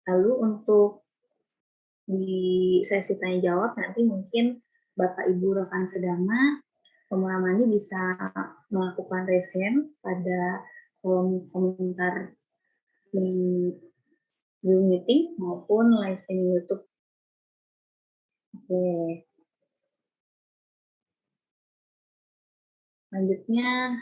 Lalu untuk di sesi tanya jawab nanti mungkin Bapak Ibu rekan sedama pemula mandi bisa melakukan resen pada kolom komentar Zoom meeting maupun live streaming YouTube. Oke. Selanjutnya,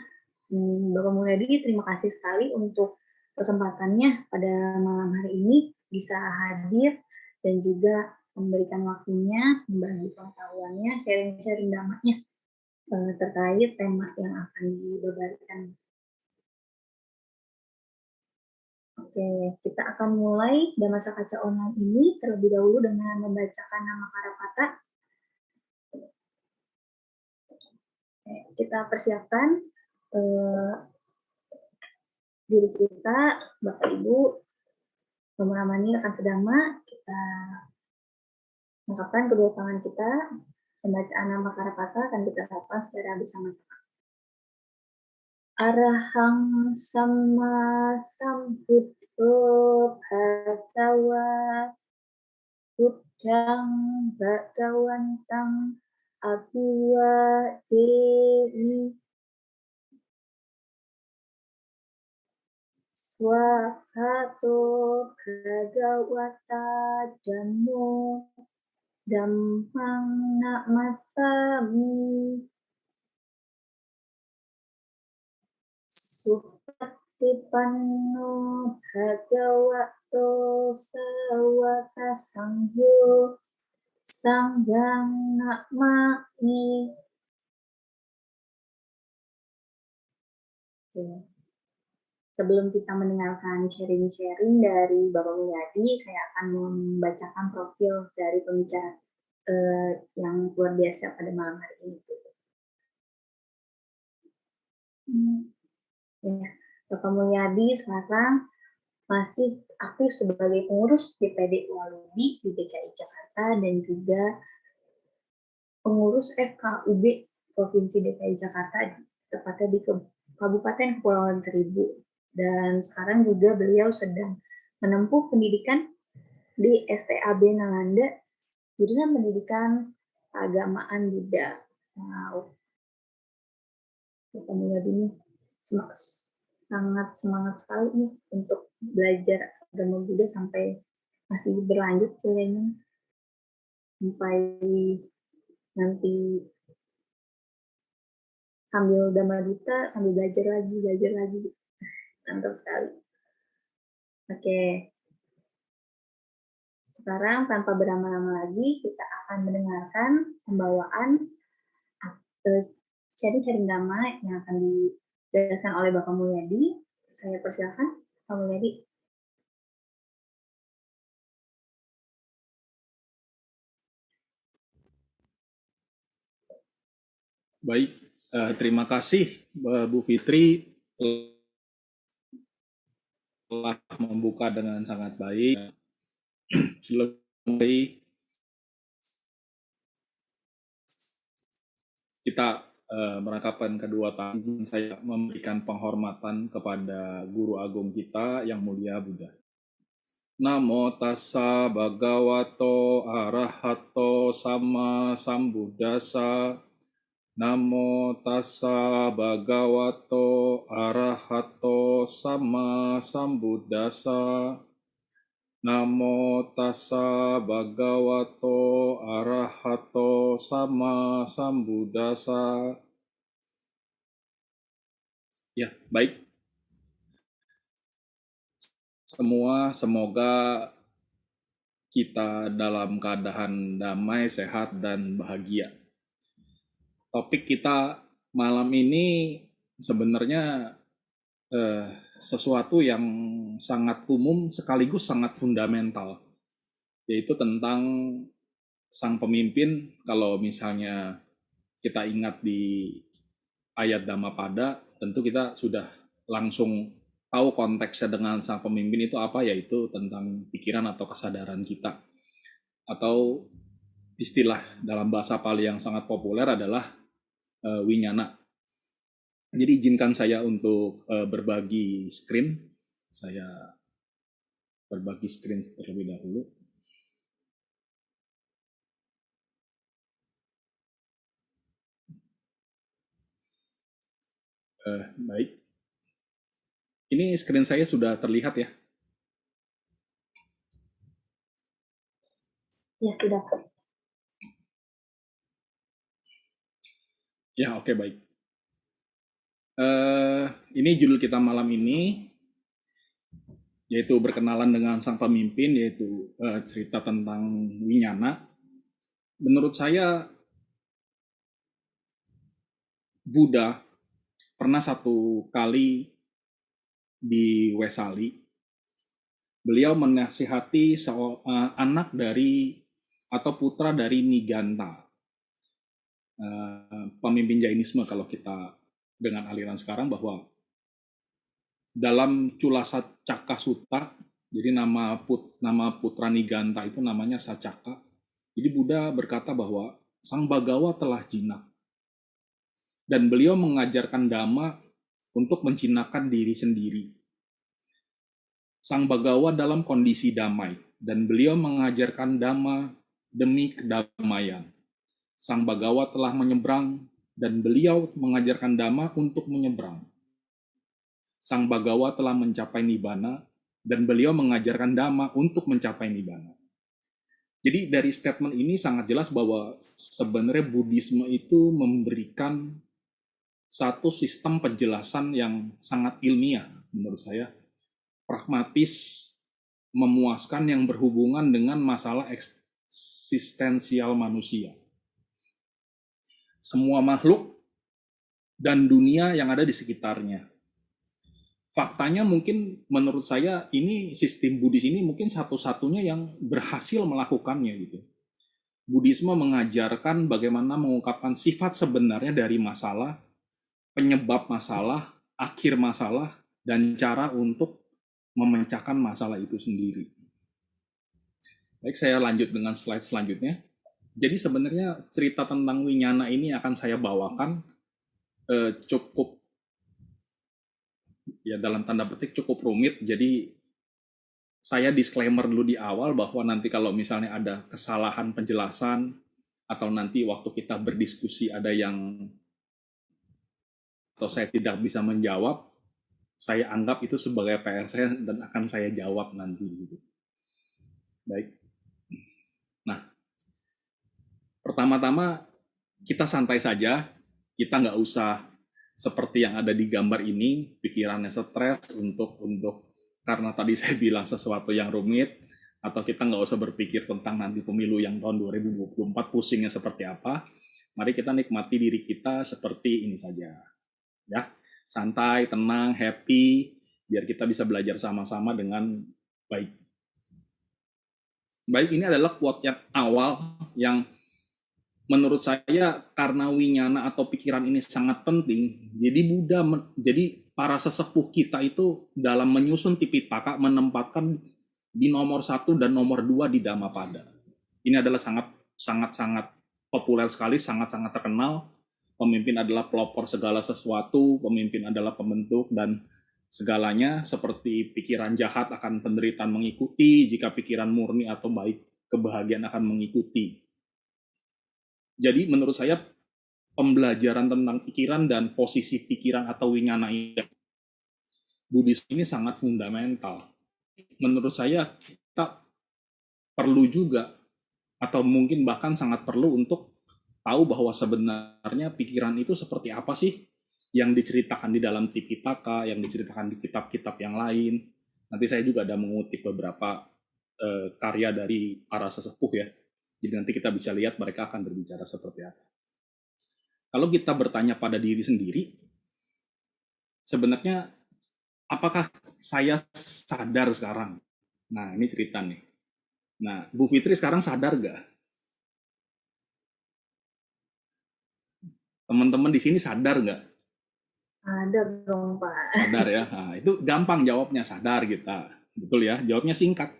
Bapak Mulyadi, terima kasih sekali untuk kesempatannya pada malam hari ini bisa hadir dan juga memberikan waktunya, membagi pengetahuannya, sharing-sharing dampaknya terkait tema yang akan dibeberkan. Oke, kita akan mulai Dhamasa Kaca Online ini terlebih dahulu dengan membacakan nama Karapata. Kita persiapkan diri kita, Bapak Ibu, pemramani rekan sedama, kita angkatkan kedua tangan kita, pembacaan nama Karapata akan kita lakukan secara bersama-sama. Arahang sama sambuddho bhagawa buddhang bhagawantang abhiwademi swakato bhagawata dhammo dhammang namasami Supatipanno bhagavato sawaka sangyo sanghang namami. Sebelum kita mendengarkan sharing-sharing dari Bapak Mulyadi, saya akan membacakan profil dari pembicara yang luar biasa pada malam hari ini. Ya, Bapak Mulyadi sekarang masih aktif sebagai pengurus DPD Walubi di DKI Jakarta dan juga pengurus FKUB Provinsi DKI Jakarta, tepatnya di Kabupaten Kepulauan Seribu. Dan sekarang juga beliau sedang menempuh pendidikan di STAB Nalanda, jurusan pendidikan keagamaan Buddha. Wow. Bapak Mulyadi ini sangat semangat sekali nih untuk belajar agama Buddha sampai masih berlanjut kayaknya sampai nanti sambil Dhammadutta sambil belajar lagi mantap sekali. Oke, sekarang tanpa berlama-lama lagi kita akan mendengarkan pembawaan sharing-sharing dhamma yang akan dijelaskan oleh Bapak Mulyadi. Saya persilakan Pak Mulyadi. Baik, terima kasih Bu Fitri telah membuka dengan sangat baik. Kita merangkapkan kedua tangan, saya memberikan penghormatan kepada Guru Agung kita yang mulia Buddha. Namo tassa bhagavato arahato sama sambuddhassa. Namo tassa bhagavato arahato sama sambuddhassa. Namo tassa bhagavato arahato sama sambuddhassa. Ya, baik. Semua semoga kita dalam keadaan damai, sehat, dan bahagia. Topik kita malam ini sebenarnya sesuatu yang sangat umum sekaligus sangat fundamental, yaitu tentang sang pemimpin. Kalau misalnya kita ingat di ayat Dhammapada, tentu kita sudah langsung tahu konteksnya dengan sang pemimpin itu apa, yaitu tentang pikiran atau kesadaran kita. Atau istilah dalam bahasa Pali yang sangat populer adalah winyana. Jadi izinkan saya untuk berbagi screen. Saya berbagi screen terlebih dahulu. Baik. Ini screen saya sudah terlihat ya? Ya, sudah. Ya, oke, baik. Ini judul kita malam ini, yaitu berkenalan dengan sang pemimpin, yaitu cerita tentang Winyana. Menurut saya, Buddha pernah satu kali di Wesali, beliau menasihati anak dari atau putra dari Niganta, pemimpin Jainisme kalau kita dengan aliran sekarang, bahwa dalam Cula Sacaka Sutta, jadi nama putra Niganta itu namanya Sacaka. Jadi Buddha berkata bahwa Sang Bagawa telah jinak dan beliau mengajarkan Dhamma untuk menjinakkan diri sendiri. Sang Bagawa dalam kondisi damai dan beliau mengajarkan Dhamma demi kedamaian. Sang Bagawa telah menyeberang dan beliau mengajarkan Dhamma untuk menyeberang. Sang Bagawa telah mencapai Nibbana dan beliau mengajarkan Dhamma untuk mencapai Nibbana. Jadi dari statement ini sangat jelas bahwa sebenarnya Buddhisme itu memberikan satu sistem penjelasan yang sangat ilmiah menurut saya, pragmatis, memuaskan, yang berhubungan dengan masalah eksistensial manusia. Semua makhluk dan dunia yang ada di sekitarnya. Faktanya mungkin menurut saya ini sistem Buddhis ini mungkin satu-satunya yang berhasil melakukannya gitu. Buddhisme mengajarkan bagaimana mengungkapkan sifat sebenarnya dari masalah, penyebab masalah, akhir masalah, dan cara untuk memecahkan masalah itu sendiri. Baik, saya lanjut dengan slide selanjutnya. Jadi sebenarnya cerita tentang Winyana ini akan saya bawakan cukup, ya dalam tanda petik cukup rumit. Jadi saya disclaimer dulu di awal bahwa nanti kalau misalnya ada kesalahan penjelasan atau nanti waktu kita berdiskusi ada yang atau saya tidak bisa menjawab, saya anggap itu sebagai PR saya dan akan saya jawab nanti gitu. Baik. Nah, pertama-tama kita santai saja, kita nggak usah seperti yang ada di gambar ini, pikirannya stres untuk karena tadi saya bilang sesuatu yang rumit, atau kita nggak usah berpikir tentang nanti pemilu yang tahun 2024 pusingnya seperti apa. Mari kita nikmati diri kita seperti ini saja. Ya, santai, tenang, happy, biar kita bisa belajar sama-sama dengan baik. Baik, ini adalah quote yang awal yang menurut saya karena winyana atau pikiran ini sangat penting, jadi para sesepuh kita itu dalam menyusun Tipitaka menempatkan di nomor 1 dan nomor 2 di Dhammapada. Ini adalah sangat populer sekali, sangat terkenal. Pemimpin adalah pelopor segala sesuatu, pemimpin adalah pembentuk dan segalanya. Seperti pikiran jahat akan penderitaan mengikuti, jika pikiran murni atau baik kebahagiaan akan mengikuti. Jadi menurut saya pembelajaran tentang pikiran dan posisi pikiran atau winyana ini, Buddhis ini sangat fundamental. Menurut saya kita perlu juga atau mungkin bahkan sangat perlu untuk tahu bahwa sebenarnya pikiran itu seperti apa sih yang diceritakan di dalam Tipitaka, yang diceritakan di kitab-kitab yang lain. Nanti saya juga ada mengutip beberapa karya dari para sesepuh ya. Jadi nanti kita bisa lihat mereka akan berbicara seperti apa. Kalau kita bertanya pada diri sendiri, sebenarnya apakah saya sadar sekarang? Nah, ini cerita nih. Nah, Bu Fitri sekarang sadar gak? Teman-teman di sini sadar nggak? Ada dong, Pak. Sadar ya. Nah, itu gampang jawabnya, sadar kita. Betul ya, jawabnya singkat.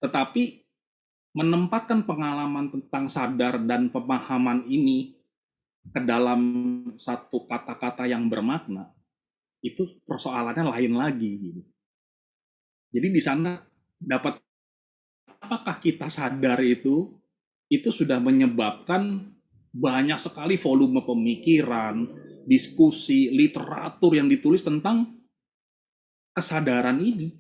Tetapi menempatkan pengalaman tentang sadar dan pemahaman ini ke dalam satu kata-kata yang bermakna, itu persoalannya lain lagi gitu. Jadi di sana dapat apakah kita sadar itu sudah menyebabkan banyak sekali volume pemikiran, diskusi, literatur yang ditulis tentang kesadaran ini.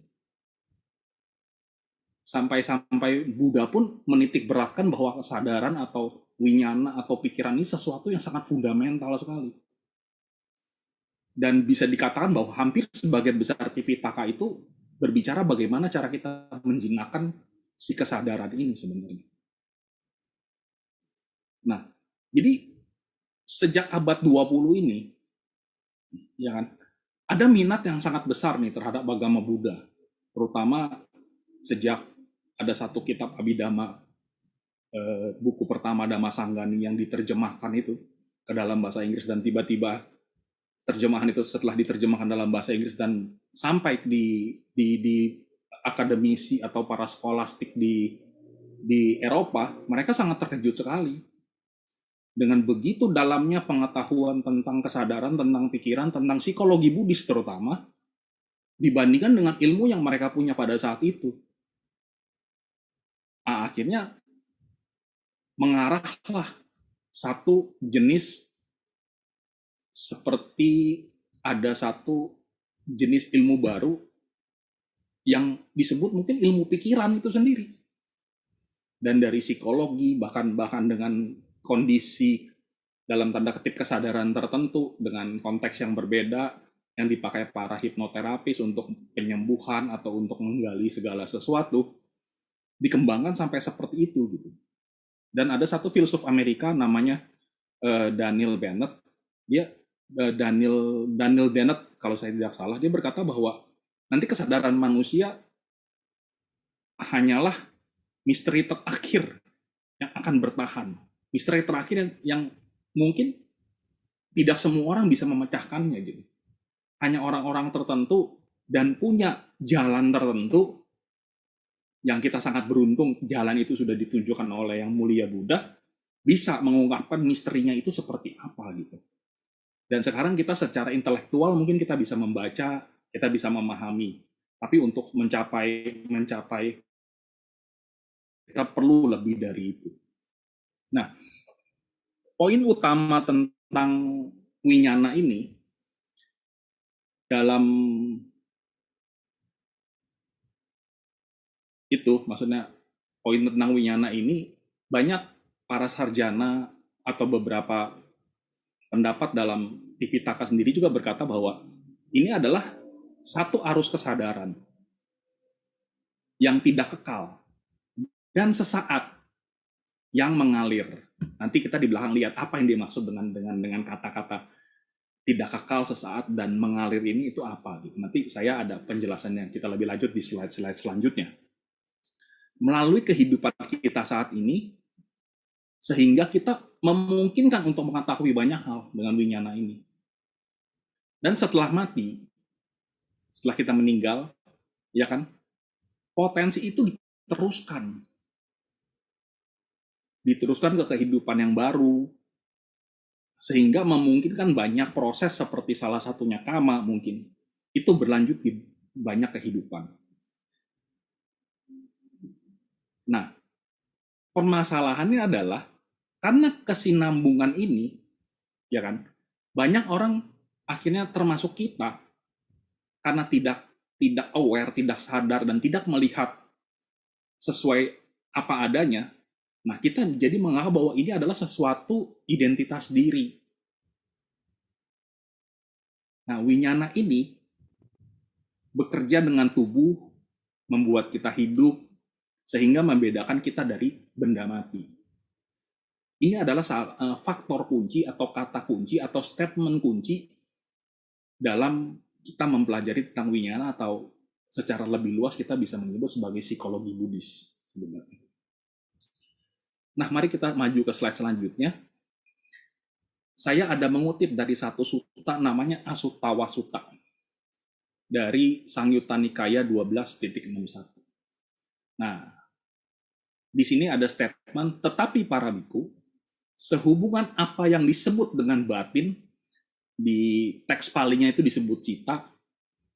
Sampai-sampai Buddha pun menitik beratkan bahwa kesadaran atau winyana atau pikiran ini sesuatu yang sangat fundamental sekali. Dan bisa dikatakan bahwa hampir sebagian besar Tipitaka itu berbicara bagaimana cara kita menjinakkan si kesadaran ini sebenarnya. Nah, jadi sejak abad 20 ini, ya kan, ada minat yang sangat besar nih terhadap agama Buddha, terutama sejak ada satu kitab Abhidhamma, buku pertama Dhamma Sanggani yang diterjemahkan itu ke dalam bahasa Inggris, dan tiba-tiba terjemahan itu setelah diterjemahkan dalam bahasa Inggris dan sampai di akademisi atau para skolastik di Eropa, mereka sangat terkejut sekali dengan begitu dalamnya pengetahuan tentang kesadaran, tentang pikiran, tentang psikologi Buddhis terutama, dibandingkan dengan ilmu yang mereka punya pada saat itu. Nah, akhirnya mengarahlah satu jenis, seperti ada satu jenis ilmu baru yang disebut mungkin ilmu pikiran itu sendiri. Dan dari psikologi, bahkan dengan kondisi dalam tanda kutip kesadaran tertentu, dengan konteks yang berbeda yang dipakai para hipnoterapis untuk penyembuhan atau untuk menggali segala sesuatu, dikembangkan sampai seperti itu gitu. Dan ada satu filsuf Amerika namanya Daniel Dennett. Daniel Dennett kalau saya tidak salah, dia berkata bahwa nanti kesadaran manusia hanyalah misteri terakhir yang akan bertahan. Misteri terakhir yang mungkin tidak semua orang bisa memecahkannya gitu. Hanya orang-orang tertentu dan punya jalan tertentu yang kita sangat beruntung, jalan itu sudah ditunjukkan oleh Yang Mulia Buddha, bisa mengungkapkan misterinya itu seperti apa gitu. Dan sekarang kita secara intelektual mungkin kita bisa membaca, kita bisa memahami. Tapi untuk mencapai kita perlu lebih dari itu. Nah, poin utama tentang winyana ini dalam itu, maksudnya poin tentang winyana ini, banyak para sarjana atau beberapa pendapat dalam Tipitaka sendiri juga berkata bahwa ini adalah satu arus kesadaran yang tidak kekal dan sesaat yang mengalir. Nanti kita di belakang lihat apa yang dimaksud dengan kata-kata tidak kekal, sesaat, dan mengalir ini itu apa. Nanti saya ada penjelasannya, kita lebih lanjut di slide-slide selanjutnya. Melalui kehidupan kita saat ini, sehingga kita memungkinkan untuk mengetahui banyak hal dengan winyana ini. Dan setelah mati, setelah kita meninggal, ya kan, potensi itu diteruskan ke kehidupan yang baru, sehingga memungkinkan banyak proses seperti salah satunya kama mungkin, itu berlanjut di banyak kehidupan. Nah, permasalahannya adalah karena kesinambungan ini, ya kan, banyak orang akhirnya termasuk kita, karena tidak aware, tidak sadar, dan tidak melihat sesuai apa adanya. Nah, kita jadi menganggap bahwa ini adalah sesuatu identitas diri. Nah, winyana ini bekerja dengan tubuh, membuat kita hidup, sehingga membedakan kita dari benda mati. Ini adalah faktor kunci atau kata kunci atau statement kunci dalam kita mempelajari tentang winyana, atau secara lebih luas kita bisa menyebut sebagai psikologi Buddhis sebenarnya. Nah, mari kita maju ke slide selanjutnya. Saya ada mengutip dari satu sutta namanya Asuttawa Sutta dari Sangyutta Nikaya 12.61. Nah, di sini ada statement, tetapi para biku, sehubungan apa yang disebut dengan batin, di teks palinya itu disebut cita,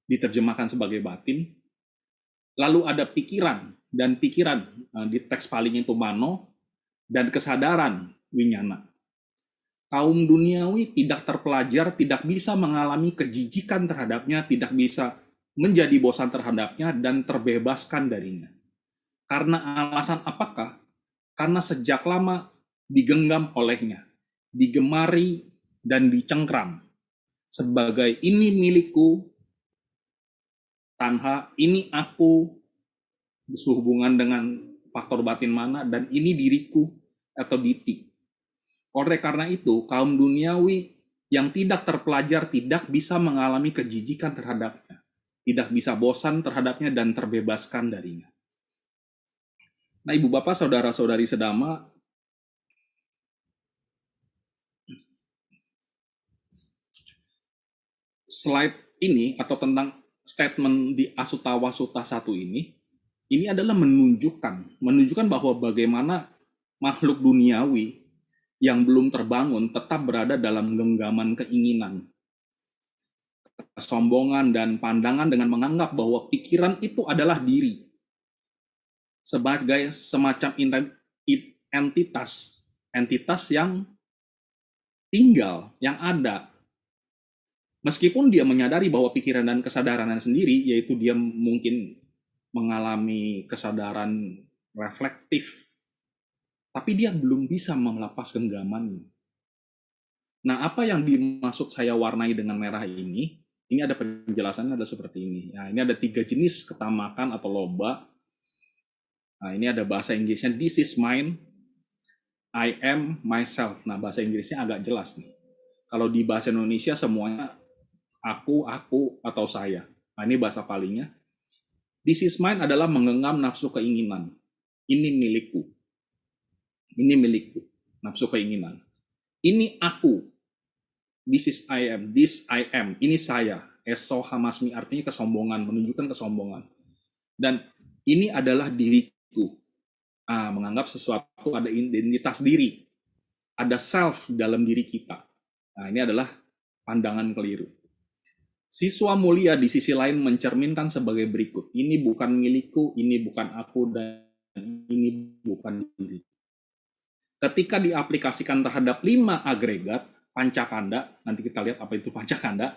diterjemahkan sebagai batin, Lalu ada pikiran, dan pikiran di teks paling itu mano, dan kesadaran winyana. Kaum duniawi tidak terpelajar, tidak bisa mengalami kejijikan terhadapnya, tidak bisa menjadi bosan terhadapnya, dan terbebaskan darinya. Karena alasan apakah? Karena sejak lama digenggam olehnya, digemari dan dicengkram sebagai ini milikku, tanha, ini aku, sehubungan dengan faktor batin mana, dan ini diriku atau diti. Oleh karena itu, kaum duniawi yang tidak terpelajar tidak bisa mengalami kejijikan terhadapnya, tidak bisa bosan terhadapnya dan terbebaskan darinya. Nah, Ibu Bapak, saudara-saudari sedama, slide ini atau tentang statement di Asutawa Sutta 1 ini adalah menunjukkan bahwa bagaimana makhluk duniawi yang belum terbangun tetap berada dalam genggaman keinginan, kesombongan, dan pandangan dengan menganggap bahwa pikiran itu adalah diri sebagai semacam entitas yang tinggal, yang ada. Meskipun dia menyadari bahwa pikiran dan kesadarannya sendiri, yaitu dia mungkin mengalami kesadaran reflektif, tapi dia belum bisa melepas genggamannya. Nah, apa yang dimaksud saya warnai dengan merah ini ada penjelasannya ada seperti ini. Nah, ini ada 3 jenis ketamakan atau loba. Nah, ini ada bahasa Inggrisnya, this is mine, I am myself. Nah, bahasa Inggrisnya agak jelas nih. Kalau di bahasa Indonesia semuanya aku, atau saya. Nah, ini bahasa palingnya. This is mine adalah menggenggam nafsu keinginan. Ini milikku. Ini milikku. Nafsu keinginan. Ini aku. This is I am. This I am. Ini saya. Eso hamasmi artinya kesombongan, menunjukkan kesombongan. Dan ini adalah diriku. Menganggap sesuatu ada identitas diri. Ada self dalam diri kita. Nah, ini adalah pandangan keliru. Siswa mulia di sisi lain mencerminkan sebagai berikut. Ini bukan milikku, ini bukan aku, dan ini bukan diri. Ketika diaplikasikan terhadap 5 agregat, pancakanda, nanti kita lihat apa itu pancakanda,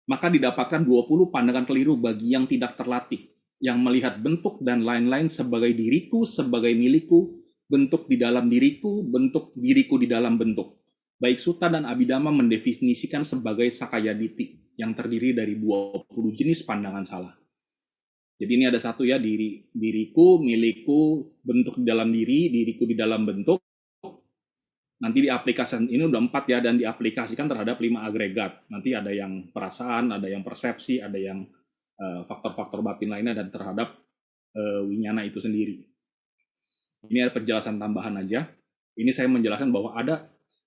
maka didapatkan 20 pandangan keliru bagi yang tidak terlatih, yang melihat bentuk dan lain-lain sebagai diriku, sebagai milikku, bentuk di dalam diriku, bentuk diriku di dalam bentuk. Baik Sutta dan Abhidhamma mendefinisikan sebagai sakayaditi, yang terdiri dari 20 jenis pandangan salah. Jadi ini ada satu ya, diriku, milikku, bentuk di dalam diri, diriku di dalam bentuk. Nanti diaplikasikan, ini udah 4 ya, dan diaplikasikan terhadap 5 agregat. Nanti ada yang perasaan, ada yang persepsi, ada yang faktor-faktor batin lainnya, dan terhadap winyana itu sendiri. Ini ada penjelasan tambahan aja. Ini saya menjelaskan bahwa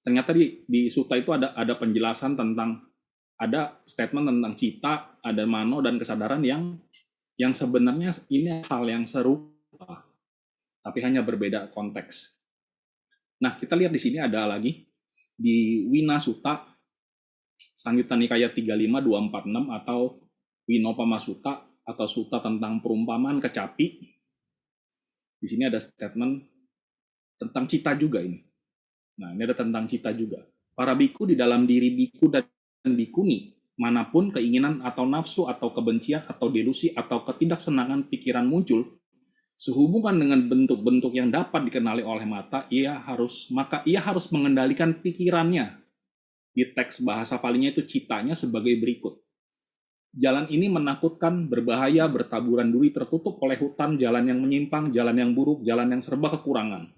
ternyata di sutta itu ada penjelasan tentang, ada statement tentang cita, ada mano, dan kesadaran yang sebenarnya ini hal yang serupa, tapi hanya berbeda konteks. Nah, kita lihat di sini ada lagi di Wina Sutta, Sangyutta Nikaya 35246 atau Winopama Sutta atau sutta tentang perumpamaan kecapi. Di sini ada statement tentang cita juga ini. Nah, ini ada tentang cita juga. Para biku di dalam diri biku dan bikuni, manapun keinginan atau nafsu atau kebencian atau delusi atau ketidaksenangan pikiran muncul, sehubungan dengan bentuk-bentuk yang dapat dikenali oleh mata, maka ia harus mengendalikan pikirannya. Di teks bahasa palingnya itu citanya sebagai berikut. Jalan ini menakutkan, berbahaya, bertaburan duri, tertutup oleh hutan, jalan yang menyimpang, jalan yang buruk, jalan yang serba kekurangan.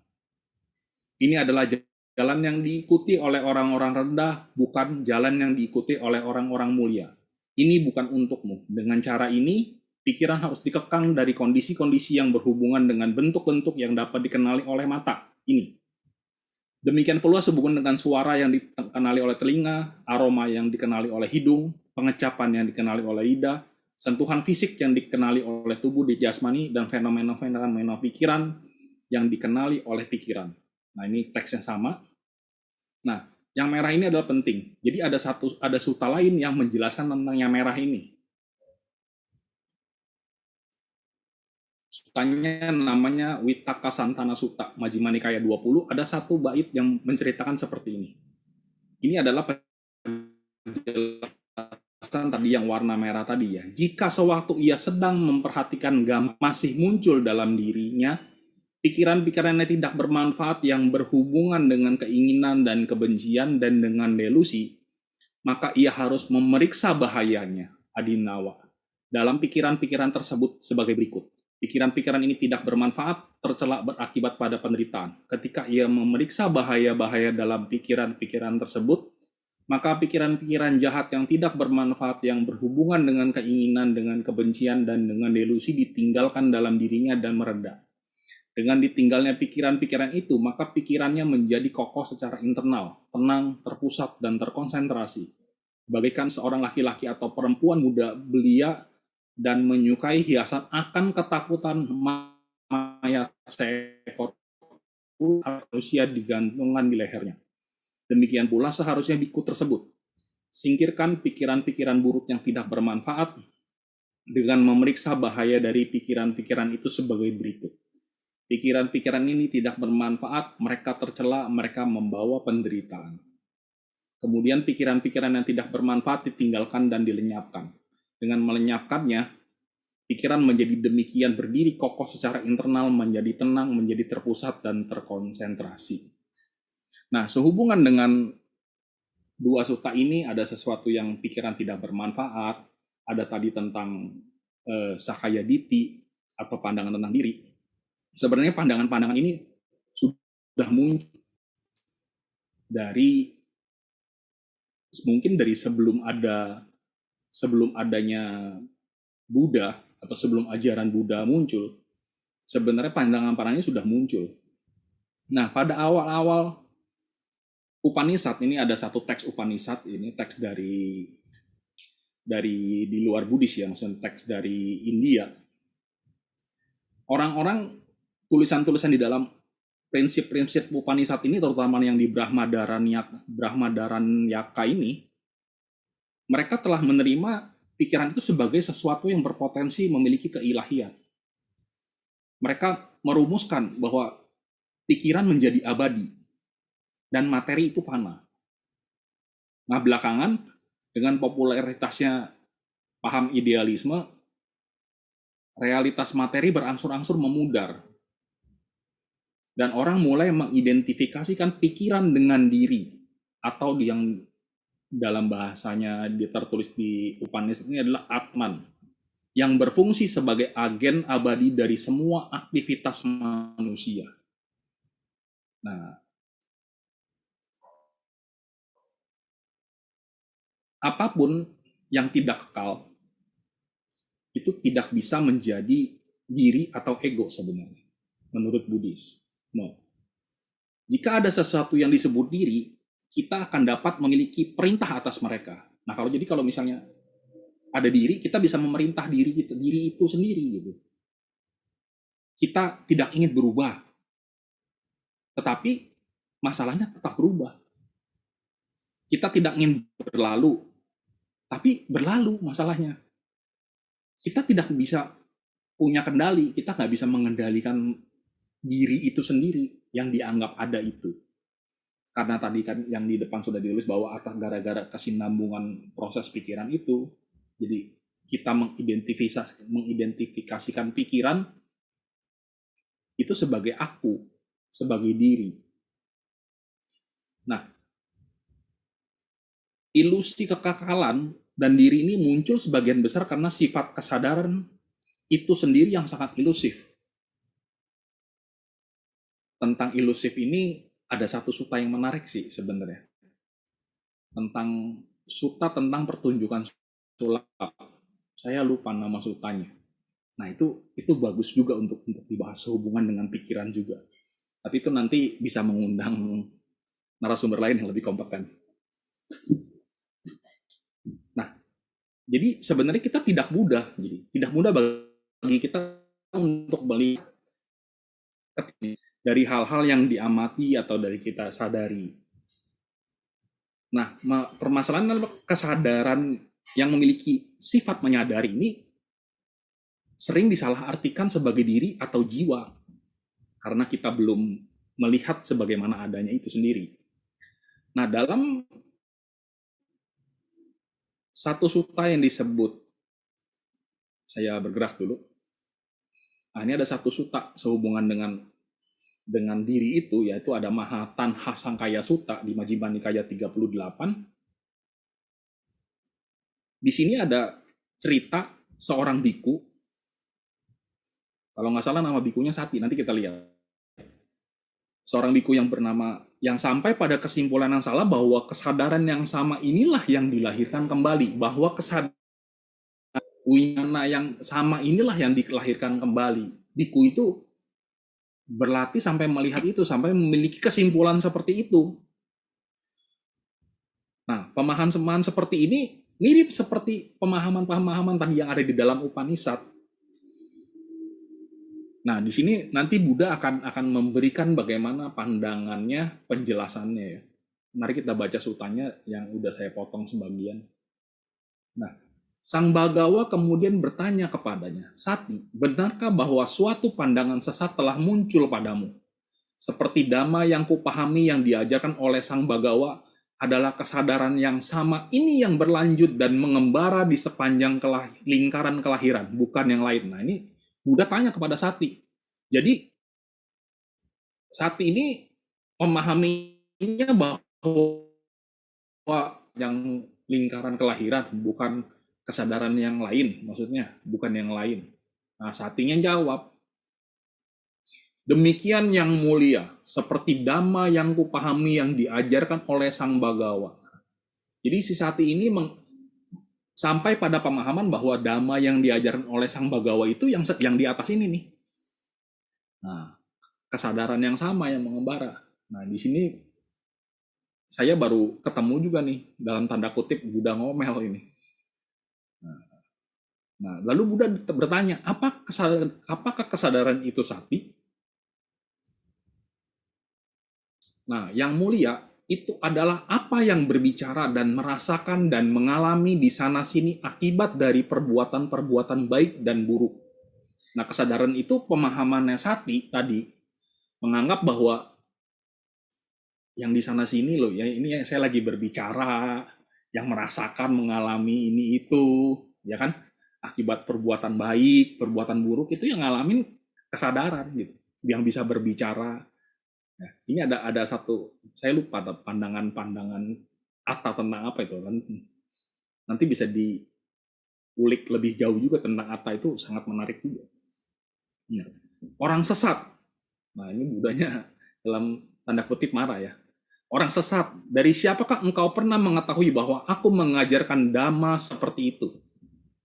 Ini adalah jalan yang diikuti oleh orang-orang rendah, bukan jalan yang diikuti oleh orang-orang mulia. Ini bukan untukmu. Dengan cara ini, pikiran harus dikekang dari kondisi-kondisi yang berhubungan dengan bentuk-bentuk yang dapat dikenali oleh mata. Ini. Demikian pula sehubungan dengan suara yang dikenali oleh telinga, aroma yang dikenali oleh hidung, pengecapan yang dikenali oleh lidah, sentuhan fisik yang dikenali oleh tubuh di jasmani, dan fenomena-fenomena pikiran yang dikenali oleh pikiran. Nah, ini teks yang sama. Nah, yang merah ini adalah penting. Jadi ada sutta lain yang menjelaskan tentang yang merah ini. sutanya namanya Witaka Santana Sutta, Majjhima Nikaya 20, ada satu bait yang menceritakan seperti ini. Ini adalah penjelasan tadi yang warna merah tadi ya. Jika sewaktu ia sedang memperhatikan gambar masih muncul dalam dirinya, pikiran-pikirannya tidak bermanfaat yang berhubungan dengan keinginan dan kebencian dan dengan delusi, maka ia harus memeriksa bahayanya, adinawa, dalam pikiran-pikiran tersebut sebagai berikut. Pikiran-pikiran ini tidak bermanfaat, tercela, berakibat pada penderitaan. Ketika ia memeriksa bahaya-bahaya dalam pikiran-pikiran tersebut, maka pikiran-pikiran jahat yang tidak bermanfaat yang berhubungan dengan keinginan, dengan kebencian, dan dengan delusi ditinggalkan dalam dirinya dan mereda. Dengan ditinggalnya pikiran-pikiran itu, maka pikirannya menjadi kokoh secara internal, tenang, terpusat, dan terkonsentrasi. Bagaikan seorang laki-laki atau perempuan muda belia dan menyukai hiasan akan ketakutan mayat seekor manusia digantungan di lehernya. Demikian pula seharusnya biku tersebut. Singkirkan pikiran-pikiran buruk yang tidak bermanfaat dengan memeriksa bahaya dari pikiran-pikiran itu sebagai berikut. Pikiran-pikiran ini tidak bermanfaat, mereka tercela, mereka membawa penderitaan. Kemudian pikiran-pikiran yang tidak bermanfaat ditinggalkan dan dilenyapkan. Dengan melenyapkannya, pikiran menjadi demikian berdiri kokoh secara internal, menjadi tenang, menjadi terpusat, dan terkonsentrasi. Nah, sehubungan dengan dua sutta ini ada sesuatu yang pikiran tidak bermanfaat, ada tadi tentang Sakaya Ditti atau pandangan tentang diri. Sebenarnya pandangan-pandangan ini sudah muncul dari mungkin dari sebelum adanya Buddha atau sebelum ajaran Buddha muncul. Sebenarnya pandangan-pandangan ini sudah muncul. Nah, pada awal-awal Upanishad, ini ada satu teks Upanishad, ini teks dari di luar Buddhis ya, maksudnya teks dari India. Orang-orang tulisan-tulisan di dalam prinsip-prinsip Upanishad ini, terutama yang di Brahmadaranyaka ini, mereka telah menerima pikiran itu sebagai sesuatu yang berpotensi memiliki keilahian. Mereka merumuskan bahwa pikiran menjadi abadi dan materi itu fana. Nah, belakangan dengan popularitasnya paham idealisme, realitas materi berangsur-angsur memudar. Dan orang mulai mengidentifikasikan pikiran dengan diri, atau yang dalam bahasanya tertulis di Upanishad ini adalah Atman, yang berfungsi sebagai agen abadi dari semua aktivitas manusia. Nah, apapun yang tidak kekal itu tidak bisa menjadi diri atau ego sebenarnya, menurut Buddhis. No. Jika ada sesuatu yang disebut diri, kita akan dapat memiliki perintah atas mereka. Nah, kalau misalnya ada diri, kita bisa memerintah diri itu sendiri gitu. Kita tidak ingin berubah, tetapi masalahnya tetap berubah. Kita tidak ingin berlalu, tapi berlalu masalahnya. Kita tidak bisa punya kendali, kita nggak bisa mengendalikan diri itu sendiri yang dianggap ada itu. Karena tadi kan yang di depan sudah ditulis bahwa atas gara-gara kesinambungan proses pikiran itu, jadi kita mengidentifikasikan pikiran itu sebagai aku, sebagai diri. Nah, ilusi kekekalan dan diri ini muncul sebagian besar karena sifat kesadaran itu sendiri yang sangat ilusif. Tentang ilusif ini ada satu sutta yang menarik sih sebenarnya. Tentang sutta tentang pertunjukan sulap. Saya lupa nama suttanya. Nah, itu bagus juga untuk dibahas sehubungan dengan pikiran juga. Tapi itu nanti bisa mengundang narasumber lain yang lebih kompeten. Nah, jadi sebenarnya kita tidak mudah. Jadi tidak mudah bagi kita untuk melihat dari hal-hal yang diamati atau dari kita sadari. Nah, permasalahan adalah kesadaran yang memiliki sifat menyadari ini sering disalahartikan sebagai diri atau jiwa karena kita belum melihat sebagaimana adanya itu sendiri. Nah, dalam satu sutta yang disebut, saya bergerak dulu. Nah, ini ada satu sutta sehubungan dengan diri itu, yaitu ada Mahatanha Sangkaya Sutta di Majjhima Nikaya 38. Di sini ada cerita seorang biku, kalau nggak salah nama bikunya Sati, nanti kita lihat. Seorang biku yang sampai pada kesimpulan yang salah bahwa kesadaran yang sama inilah yang dilahirkan kembali, bahwa kesadaran Wiyana yang sama inilah yang dilahirkan kembali. Biku itu berlatih sampai melihat itu, sampai memiliki kesimpulan seperti itu. Nah, pemahaman seperti ini mirip seperti pemahaman-pemahaman tadi yang ada di dalam Upanishad. Nah, di sini nanti Buddha akan memberikan bagaimana pandangannya, penjelasannya ya. Mari kita baca sutanya yang udah saya potong sebagian. Nah, Sang Bagawa kemudian bertanya kepadanya, Sati, benarkah bahwa suatu pandangan sesat telah muncul padamu? Seperti dhamma yang kupahami yang diajarkan oleh Sang Bagawa adalah kesadaran yang sama ini yang berlanjut dan mengembara di sepanjang lingkaran kelahiran, bukan yang lain. Nah, ini Buddha tanya kepada Sati. Jadi, Sati ini memahaminya bahwa yang lingkaran kelahiran, bukan kesadaran yang lain, maksudnya bukan yang lain. Nah, Satinya jawab, demikian yang mulia, seperti dhamma yang kupahami yang diajarkan oleh Sang Bagawa. Jadi si Sati ini sampai pada pemahaman bahwa dhamma yang diajarkan oleh Sang Bagawa itu yang di atas ini nih. Nah, kesadaran yang sama yang mengembara. Nah, di sini saya baru ketemu juga nih dalam tanda kutip Buddha ngomel ini. Nah, lalu Buddha bertanya, apakah kesadaran itu Sati? Nah, yang mulia itu adalah apa yang berbicara dan merasakan dan mengalami di sana-sini akibat dari perbuatan-perbuatan baik dan buruk. Nah, kesadaran itu pemahamannya Sati tadi menganggap bahwa yang di sana-sini loh, ya ini yang saya lagi berbicara, yang merasakan, mengalami ini itu, ya kan? Akibat perbuatan baik, perbuatan buruk itu yang ngalamin kesadaran gitu, yang bisa berbicara. Nah, ini ada satu, saya lupa pandangan Atta tentang apa itu kan. Nanti bisa diulik lebih jauh juga tentang Atta, itu sangat menarik juga. Nah, orang sesat. Nah, ini Budanya dalam tanda kutip marah ya. Orang sesat, dari siapakah engkau pernah mengetahui bahwa aku mengajarkan dhamma seperti itu?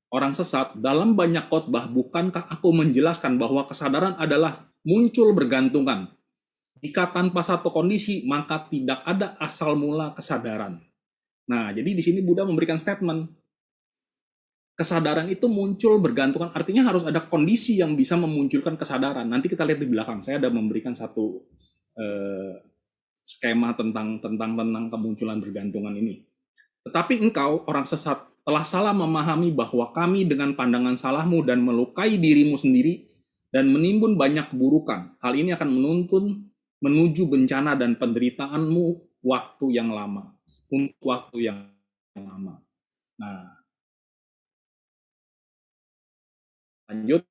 Orang sesat, dalam banyak khotbah bukankah aku menjelaskan bahwa kesadaran adalah muncul bergantungan? Jika tanpa satu kondisi, maka tidak ada asal mula kesadaran. Nah, jadi di sini Buddha memberikan statement. Kesadaran itu muncul bergantungan, artinya harus ada kondisi yang bisa memunculkan kesadaran. Nanti kita lihat di belakang, saya ada memberikan satu skema tentang kemunculan bergantungan ini. Tetapi engkau, orang sesat, telah salah memahami bahwa kami dengan pandangan salahmu dan melukai dirimu sendiri dan menimbun banyak keburukan. Hal ini akan menuntun menuju bencana dan penderitaanmu waktu yang lama. Untuk waktu yang lama. Nah, lanjut.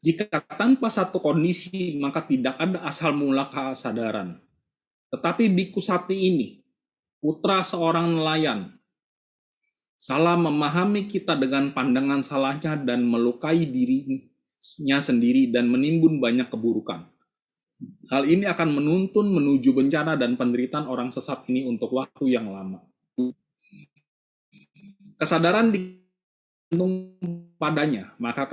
Jika tanpa satu kondisi, maka tidak ada asal mula kesadaran. Tetapi Biku Sati ini, putra seorang nelayan, salah memahami kita dengan pandangan salahnya dan melukai dirinya sendiri dan menimbun banyak keburukan. Hal ini akan menuntun menuju bencana dan penderitaan orang sesat ini untuk waktu yang lama. Kesadaran digantung padanya, maka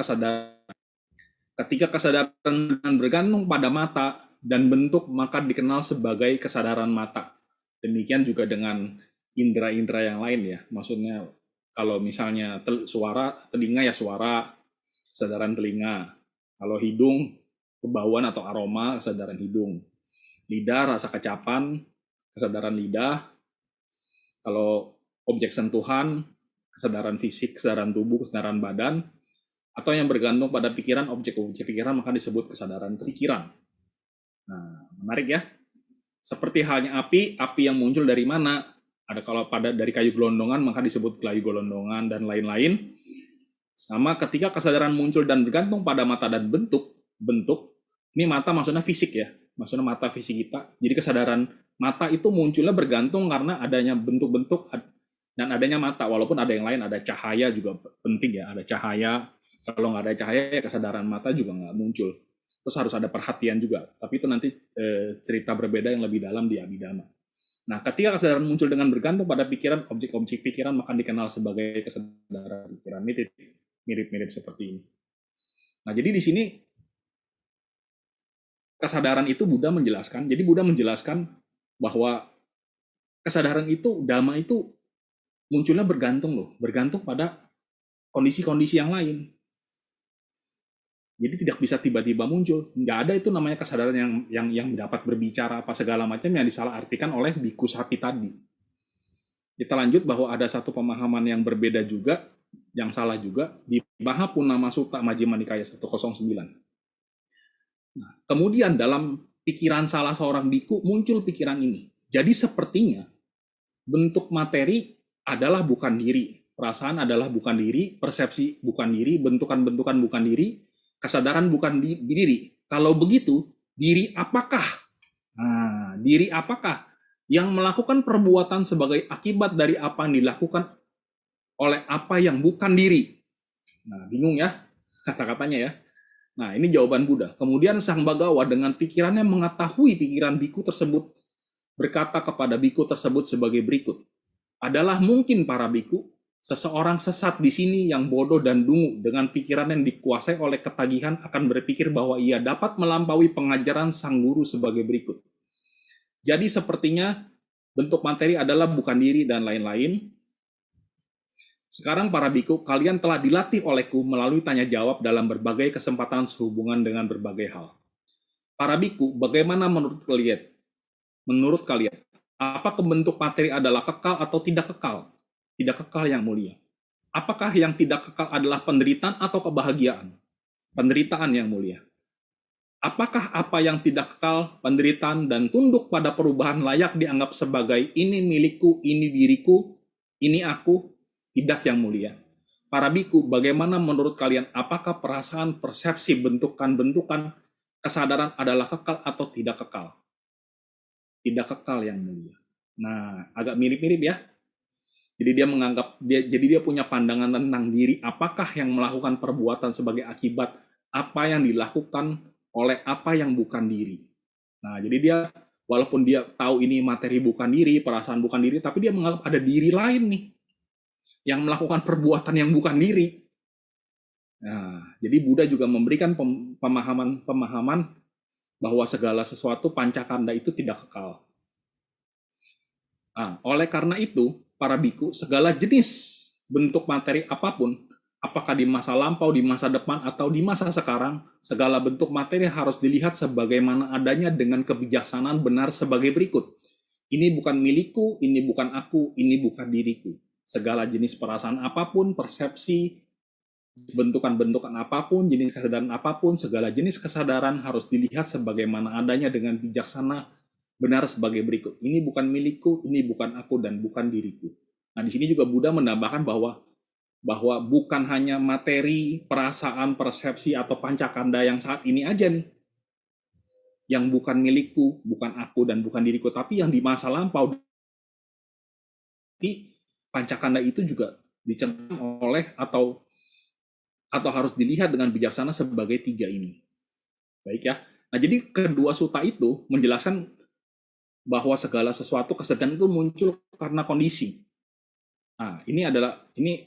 ketika kesadaran bergantung pada mata dan bentuk, maka dikenal sebagai kesadaran mata. Demikian juga dengan indera-indera yang lain ya. Maksudnya kalau misalnya suara, telinga ya suara, kesadaran telinga. Kalau hidung, kebauan atau aroma, kesadaran hidung. Lidah, rasa kecapan, kesadaran lidah. Kalau objek sentuhan, kesadaran fisik, kesadaran tubuh, kesadaran badan. atau yang bergantung pada pikiran, objek-objek pikiran, maka disebut kesadaran pikiran. Nah, menarik ya. Seperti halnya api yang muncul dari mana? Ada kalau dari kayu gelondongan, maka disebut kayu gelondongan dan lain-lain. Sama ketika kesadaran muncul dan bergantung pada mata dan bentuk, ini mata maksudnya fisik ya, maksudnya mata fisik kita. Jadi kesadaran mata itu munculnya bergantung karena adanya bentuk-bentuk dan adanya mata, walaupun ada yang lain, ada cahaya juga penting ya, ada cahaya. Kalau nggak ada cahaya, ya kesadaran mata juga nggak muncul. Terus harus ada perhatian juga, tapi itu nanti cerita berbeda yang lebih dalam di Abhidhamma. Nah, ketika kesadaran muncul dengan bergantung pada pikiran, objek-objek pikiran, maka dikenal sebagai kesadaran pikiran. Ini mirip-mirip seperti ini. Nah, jadi di sini kesadaran itu Buddha menjelaskan. Jadi Buddha menjelaskan bahwa kesadaran itu, Dhamma itu munculnya bergantung pada kondisi-kondisi yang lain. Jadi tidak bisa tiba-tiba muncul. Nggak ada itu namanya kesadaran yang dapat berbicara apa segala macam yang disalahartikan oleh Bhikkhu Sati tadi. Kita lanjut bahwa ada satu pemahaman yang berbeda juga, yang salah juga, di Mahapunama Sutta Majjhima Nikaya 109. Nah, kemudian dalam pikiran salah seorang bhikkhu muncul pikiran ini. Jadi sepertinya bentuk materi adalah bukan diri, perasaan adalah bukan diri, persepsi bukan diri, bentukan-bentukan bukan diri, kesadaran bukan diri. Kalau begitu, diri apakah? Nah, diri apakah yang melakukan perbuatan sebagai akibat dari apa yang dilakukan oleh apa yang bukan diri? Nah, bingung ya kata-katanya ya. Nah, ini jawaban Buddha. Kemudian Sang Bhagawa dengan pikirannya mengetahui pikiran biku tersebut, berkata kepada biku tersebut sebagai berikut. Adalah mungkin para biku, seseorang sesat di sini yang bodoh dan dungu dengan pikiran yang dikuasai oleh ketagihan akan berpikir bahwa ia dapat melampaui pengajaran sang guru sebagai berikut. Jadi sepertinya bentuk materi adalah bukan diri dan lain-lain. Sekarang para biku, kalian telah dilatih olehku melalui tanya jawab dalam berbagai kesempatan sehubungan dengan berbagai hal. Para biku, bagaimana menurut kalian? Menurut kalian, apakah bentuk materi adalah kekal atau tidak kekal? Tidak kekal yang mulia. Apakah yang tidak kekal adalah penderitaan atau kebahagiaan? Penderitaan yang mulia. Apakah apa yang tidak kekal, penderitaan, dan tunduk pada perubahan layak dianggap sebagai ini milikku, ini diriku, ini aku? Tidak yang mulia. Para biku, bagaimana menurut kalian apakah perasaan, persepsi, bentukan-bentukan, kesadaran adalah kekal atau tidak kekal? Tidak kekal yang mulia. Nah, agak mirip-mirip ya. Jadi dia menganggap dia punya pandangan tentang diri, apakah yang melakukan perbuatan sebagai akibat apa yang dilakukan oleh apa yang bukan diri. Nah, jadi dia walaupun dia tahu ini materi bukan diri, perasaan bukan diri, tapi dia menganggap ada diri lain nih yang melakukan perbuatan yang bukan diri. Nah, jadi Buddha juga memberikan pemahaman bahwa segala sesuatu pancakanda itu tidak kekal. Nah, oleh karena itu, para biku, segala jenis bentuk materi apapun, apakah di masa lampau, di masa depan, atau di masa sekarang, segala bentuk materi harus dilihat sebagaimana adanya dengan kebijaksanaan benar sebagai berikut. Ini bukan milikku, ini bukan aku, ini bukan diriku. Segala jenis perasaan apapun, persepsi, bentukan-bentukan apapun, jenis kesadaran apapun, segala jenis kesadaran harus dilihat sebagaimana adanya dengan bijaksana benar sebagai berikut. Ini bukan milikku, ini bukan aku, dan bukan diriku. Nah, di sini juga Buddha menambahkan bahwa bukan hanya materi, perasaan, persepsi, atau pancakanda yang saat ini aja nih, yang bukan milikku, bukan aku, dan bukan diriku, tapi yang di masa lampau. Pancakanda itu juga dicentang oleh atau harus dilihat dengan bijaksana sebagai tiga ini. Baik ya. Nah, jadi kedua sutta itu menjelaskan bahwa segala sesuatu kesadaran itu muncul karena kondisi. Nah, ini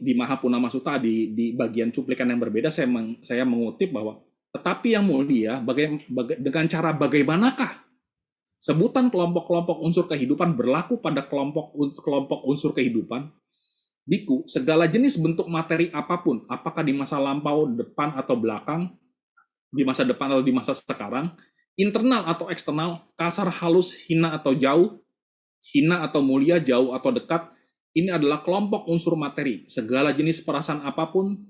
di Mahapunama Sutta di bagian cuplikan yang berbeda saya mengutip bahwa tetapi yang mulia dengan cara bagaimanakah sebutan kelompok-kelompok unsur kehidupan berlaku pada kelompok unsur kehidupan? Biku, segala jenis bentuk materi apapun, apakah di masa lampau, depan atau belakang, di masa depan atau di masa sekarang, internal atau eksternal, kasar, halus, hina atau jauh, hina atau mulia, jauh atau dekat, ini adalah kelompok unsur materi. Segala jenis perasaan apapun,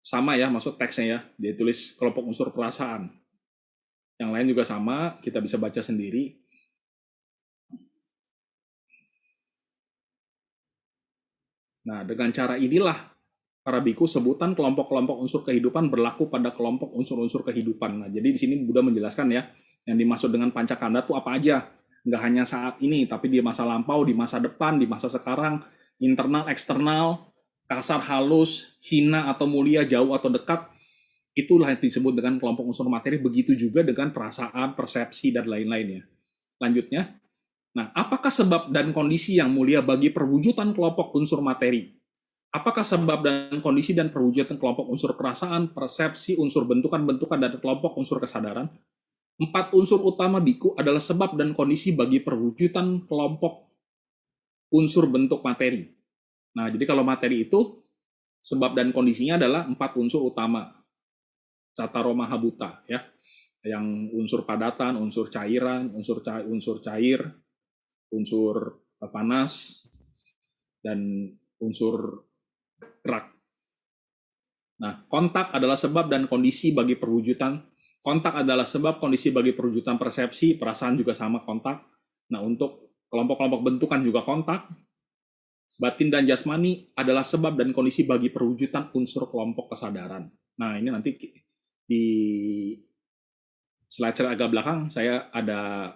sama ya, maksud teksnya ya, dia tulis kelompok unsur perasaan. Yang lain juga sama, kita bisa baca sendiri. Nah, dengan cara inilah para biku sebutan kelompok-kelompok unsur kehidupan berlaku pada kelompok unsur-unsur kehidupan. Nah, jadi di sini Buddha menjelaskan ya, yang dimaksud dengan pancakanda itu apa aja. Nggak hanya saat ini, tapi di masa lampau, di masa depan, di masa sekarang, internal, eksternal, kasar, halus, hina atau mulia, jauh atau dekat, itulah yang disebut dengan kelompok unsur materi. Begitu juga dengan perasaan, persepsi, dan lain-lainnya. Lanjutnya, nah, apakah sebab dan kondisi yang mulia bagi perwujudan kelompok unsur materi? Apakah sebab dan kondisi dan perwujudan kelompok unsur perasaan, persepsi, unsur bentukan-bentukan, dan kelompok unsur kesadaran? 4 unsur utama biku adalah sebab dan kondisi bagi perwujudan kelompok unsur bentuk materi. Nah, jadi kalau materi itu, sebab dan kondisinya adalah 4 unsur utama. Cattaro Mahabhuta, ya. Yang unsur padatan, unsur cairan, unsur cair, unsur panas, dan unsur gerak. Nah, kontak adalah sebab dan kondisi bagi perwujudan. Kontak adalah sebab kondisi bagi perwujudan persepsi, perasaan juga sama kontak. Nah, untuk kelompok-kelompok bentukan juga kontak. Batin dan jasmani adalah sebab dan kondisi bagi perwujudan unsur kelompok kesadaran. Nah, ini nanti di slide agak belakang saya ada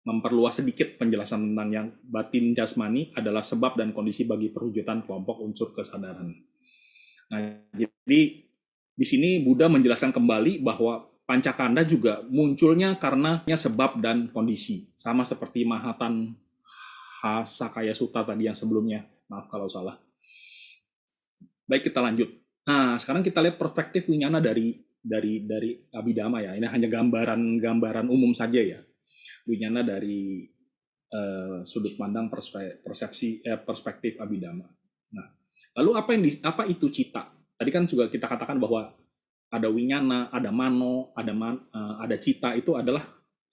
memperluas sedikit penjelasan tentang yang batin jasmani adalah sebab dan kondisi bagi perwujudan kelompok unsur kesadaran. Nah, jadi di sini Buddha menjelaskan kembali bahwa pancakanda juga munculnya karena sebab dan kondisi. Sama seperti Mahatan Hasakaya Sutta tadi yang sebelumnya. Maaf kalau salah. Baik, kita lanjut. Nah, sekarang kita lihat perspektif winyana dari Abhidhamma ya. Ini hanya gambaran umum saja ya. Winyana dari sudut pandang perspektif Abhidhamma. Nah, lalu apa itu cita? Tadi kan juga kita katakan bahwa ada winyana, ada mano, ada cita, itu adalah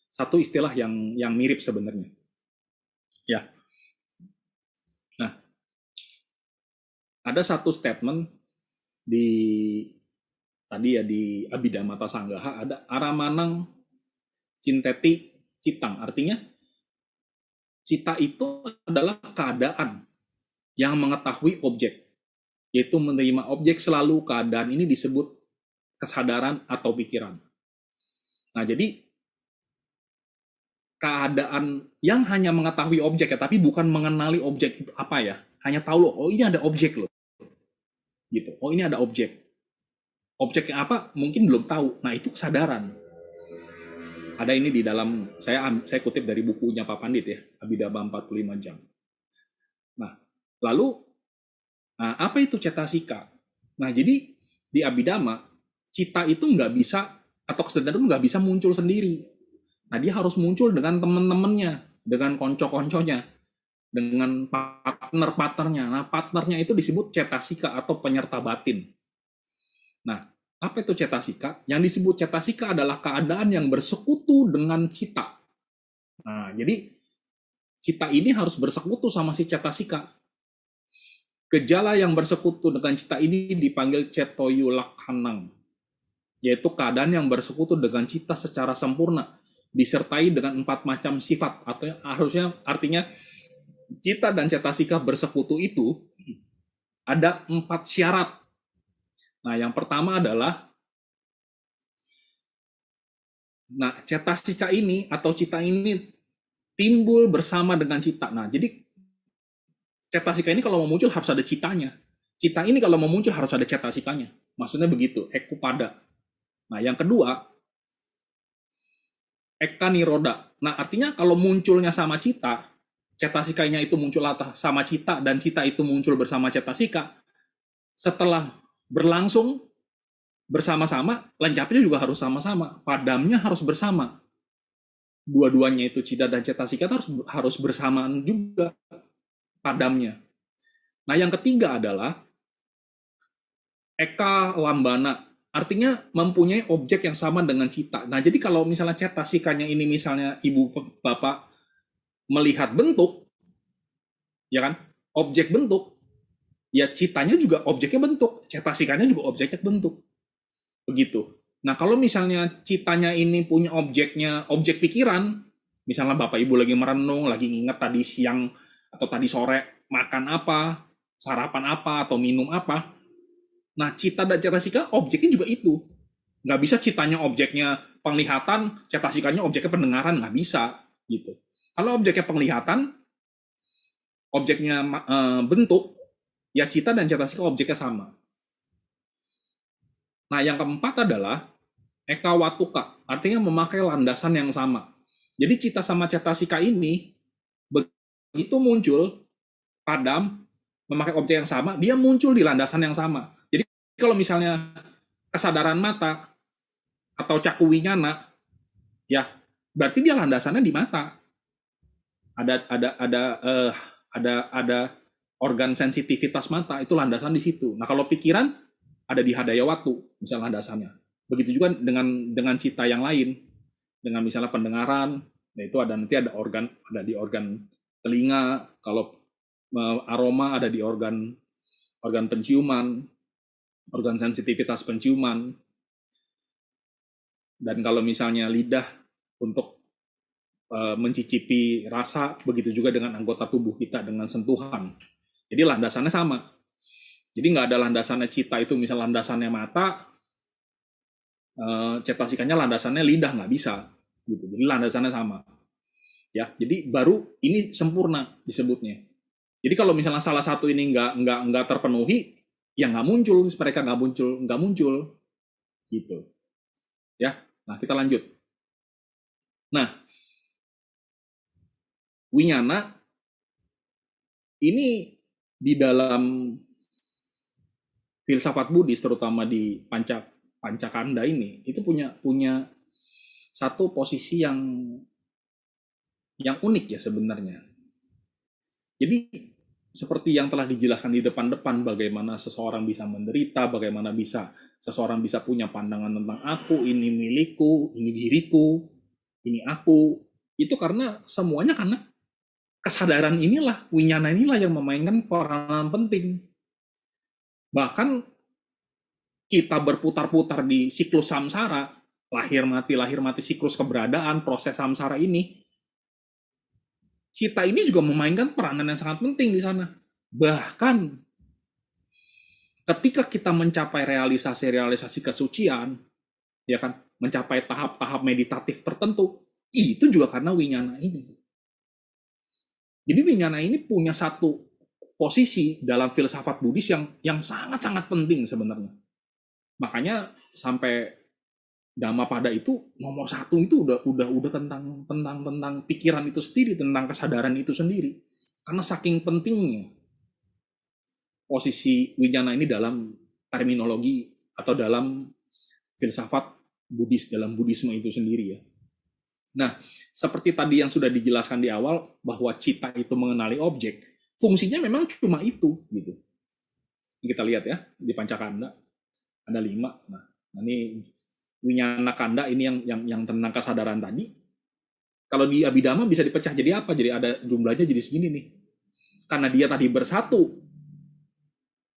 satu istilah yang mirip sebenarnya. Ya. Nah, ada satu statement tadi ya di Abhidhamma Sanggaha ada aramanang cinteti citang. Artinya cita itu adalah keadaan yang mengetahui objek, yaitu menerima objek selalu. Keadaan ini disebut kesadaran atau pikiran. Nah, jadi keadaan yang hanya mengetahui objek ya, tapi bukan mengenali objek itu apa ya. Hanya tahu loh, oh ini ada objek loh. Gitu. Oh ini ada objek. Objeknya apa? Mungkin belum tahu. Nah, itu kesadaran. Ada ini di dalam, saya kutip dari bukunya Pak Pandit ya, Abhidhamma 45 jam. Nah, lalu apa itu cetasika? Nah, jadi di Abhidhamma, cita itu nggak bisa, atau kesadaran nggak bisa muncul sendiri. Nah, dia harus muncul dengan teman-temannya, dengan konco-konconya, dengan partner-partnernya. Nah, partnernya itu disebut cetasika atau penyerta batin. Nah, apa itu cetasika? Yang disebut cetasika adalah keadaan yang bersekutu dengan cita. Nah, jadi cita ini harus bersekutu sama si cetasika. Gejala yang bersekutu dengan cita ini dipanggil cetoyulakhanang, yaitu keadaan yang bersekutu dengan cita secara sempurna, disertai dengan 4 macam sifat, atau artinya cita dan cetasika bersekutu itu ada 4 syarat. Nah, yang pertama adalah cetasika ini atau cita ini timbul bersama dengan cita. Nah, jadi cetasika ini kalau mau muncul harus ada citanya. Cita ini kalau mau muncul harus ada cetasikanya. Maksudnya begitu, ekupada. Nah, yang kedua, eka niroda. Nah, artinya kalau munculnya sama cita, cetasikanya itu muncul atas sama cita, dan cita itu muncul bersama cetasika, setelah berlangsung bersama-sama, lenyapnya juga harus sama-sama, padamnya harus bersama. Dua-duanya itu cita dan cetasika harus bersamaan juga padamnya. Nah, yang ketiga adalah eka lambana, artinya mempunyai objek yang sama dengan cita. Nah, jadi kalau misalnya cetasikanya ini misalnya ibu bapak melihat bentuk, ya kan, objek bentuk, ya citanya juga objeknya bentuk, cetasikanya juga objeknya bentuk. Begitu. Nah, kalau misalnya citanya ini punya objek pikiran, misalnya Bapak Ibu lagi merenung, lagi nginget tadi siang atau tadi sore makan apa, sarapan apa, atau minum apa. Nah, cita dan cetasika objeknya juga itu. Nggak bisa citanya objeknya penglihatan, cetasikanya objeknya pendengaran, nggak bisa. Gitu. Kalau objeknya penglihatan, objeknya bentuk, ya cita dan cetasika objeknya sama. Nah, yang keempat adalah eka watuka, artinya memakai landasan yang sama. Jadi cita sama cetasika ini begitu muncul, padam, memakai objek yang sama, dia muncul di landasan yang sama. Jadi kalau misalnya kesadaran mata atau caku winyana, ya berarti dia landasannya di mata. Ada organ sensitivitas mata, itu landasan di situ. Nah, kalau pikiran ada di hadaya watu, misalnya landasannya. Begitu juga dengan cita yang lain, dengan misalnya pendengaran, nah itu nanti ada di organ telinga, kalau aroma ada di organ penciuman, organ sensitivitas penciuman, dan kalau misalnya lidah untuk mencicipi rasa, begitu juga dengan anggota tubuh kita dengan sentuhan. Jadi landasannya sama. Jadi nggak ada landasannya cita itu misalnya landasannya mata, cetasikanya landasannya lidah, nggak bisa. Gitu. Jadi landasannya sama. Ya, jadi baru ini sempurna disebutnya. Jadi kalau misalnya salah satu ini nggak terpenuhi, ya nggak muncul, mereka nggak muncul, gitu. Ya, nah kita lanjut. Nah, winyana ini di dalam filsafat Buddhis, terutama di Pancakanda ini, itu punya satu posisi yang unik ya sebenarnya. Jadi seperti yang telah dijelaskan di depan-depan, bagaimana seseorang bisa menderita, bagaimana seseorang bisa punya pandangan tentang aku, ini milikku, ini diriku, ini aku, itu karena semuanya karena kesadaran inilah, winyana inilah yang memainkan peranan penting. Bahkan kita berputar-putar di siklus samsara, lahir mati, siklus keberadaan, proses samsara ini, cita ini juga memainkan peranan yang sangat penting di sana. Bahkan ketika kita mencapai realisasi kesucian, ya kan, mencapai tahap-tahap meditatif tertentu, itu juga karena winyana ini. Jadi winyana ini punya satu posisi dalam filsafat Buddhis yang sangat-sangat penting sebenarnya. Makanya sampai Dhammapada itu nomor satu itu udah tentang pikiran itu sendiri, tentang kesadaran itu sendiri. Karena saking pentingnya posisi winyana ini dalam terminologi atau dalam filsafat Buddhis, dalam Buddhisme itu sendiri ya. Nah, seperti tadi yang sudah dijelaskan di awal bahwa cita itu mengenali objek, fungsinya memang cuma itu gitu. Kita lihat ya di Pancakanda ada 5. Nah, ini winyana kanda ini yang tentang kesadaran tadi. Kalau di Abhidhamma bisa dipecah jadi apa? Jadi ada jumlahnya jadi segini nih. Karena dia tadi bersatu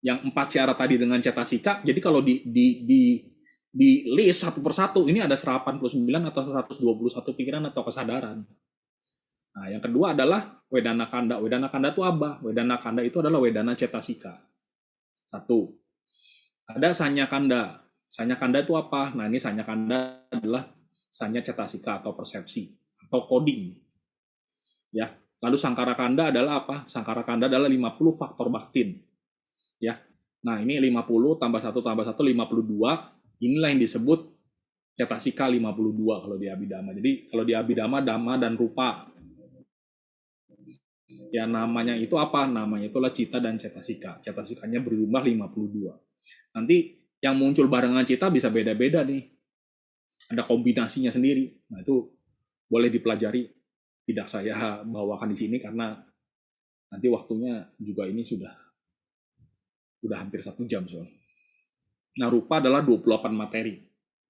yang 4 syarat tadi dengan cetasika, jadi kalau di list satu persatu ini ada 189 atau 121 pikiran atau kesadaran. Nah, yang kedua adalah Wedana Kanda. Wedana Kanda itu apa? Wedana Kanda itu adalah Wedana Cetasika. 1. Ada Sanya Kanda. Sanya Kanda itu apa? Nah, ini Sanya Kanda adalah Sanya Cetasika atau persepsi atau coding. Ya. Lalu Sangkara Kanda adalah apa? Sangkara Kanda adalah 50 faktor baktin. Ya. Nah, ini 50 tambah 1 tambah 1 52. Inilah yang disebut Cetasika 52 kalau di Abhidhamma. Jadi kalau di Abhidhamma Dhamma dan rupa. Ya, namanya itu apa? Namanya itulah cita dan cetasika. Cetasikanya berjumlah 52. Nanti yang muncul barengan cita bisa beda-beda nih. Ada kombinasinya sendiri. Nah, itu boleh dipelajari. Tidak saya bawakan di sini karena nanti waktunya juga ini sudah hampir 1 jam soalnya. Nah, rupa adalah 28 materi.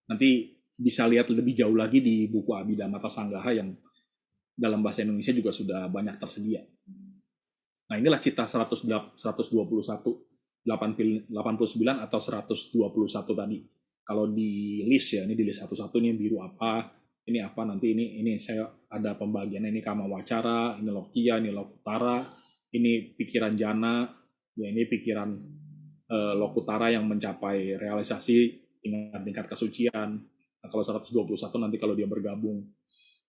Nanti bisa lihat lebih jauh lagi di buku Abhidhamma Sanggaha yang dalam bahasa Indonesia juga sudah banyak tersedia. Nah, inilah cita 121. 89 atau 121 tadi. Kalau di list ya, ini di list satu-satu nih biru apa, ini apa, nanti ini saya ada pembagian, ini Kama Wacara, ini Lokia, ini Lokutara, ini pikiran jana, ya ini pikiran Lokutara yang mencapai realisasi tingkat kesucian. Nah, kalau 121 nanti kalau dia bergabung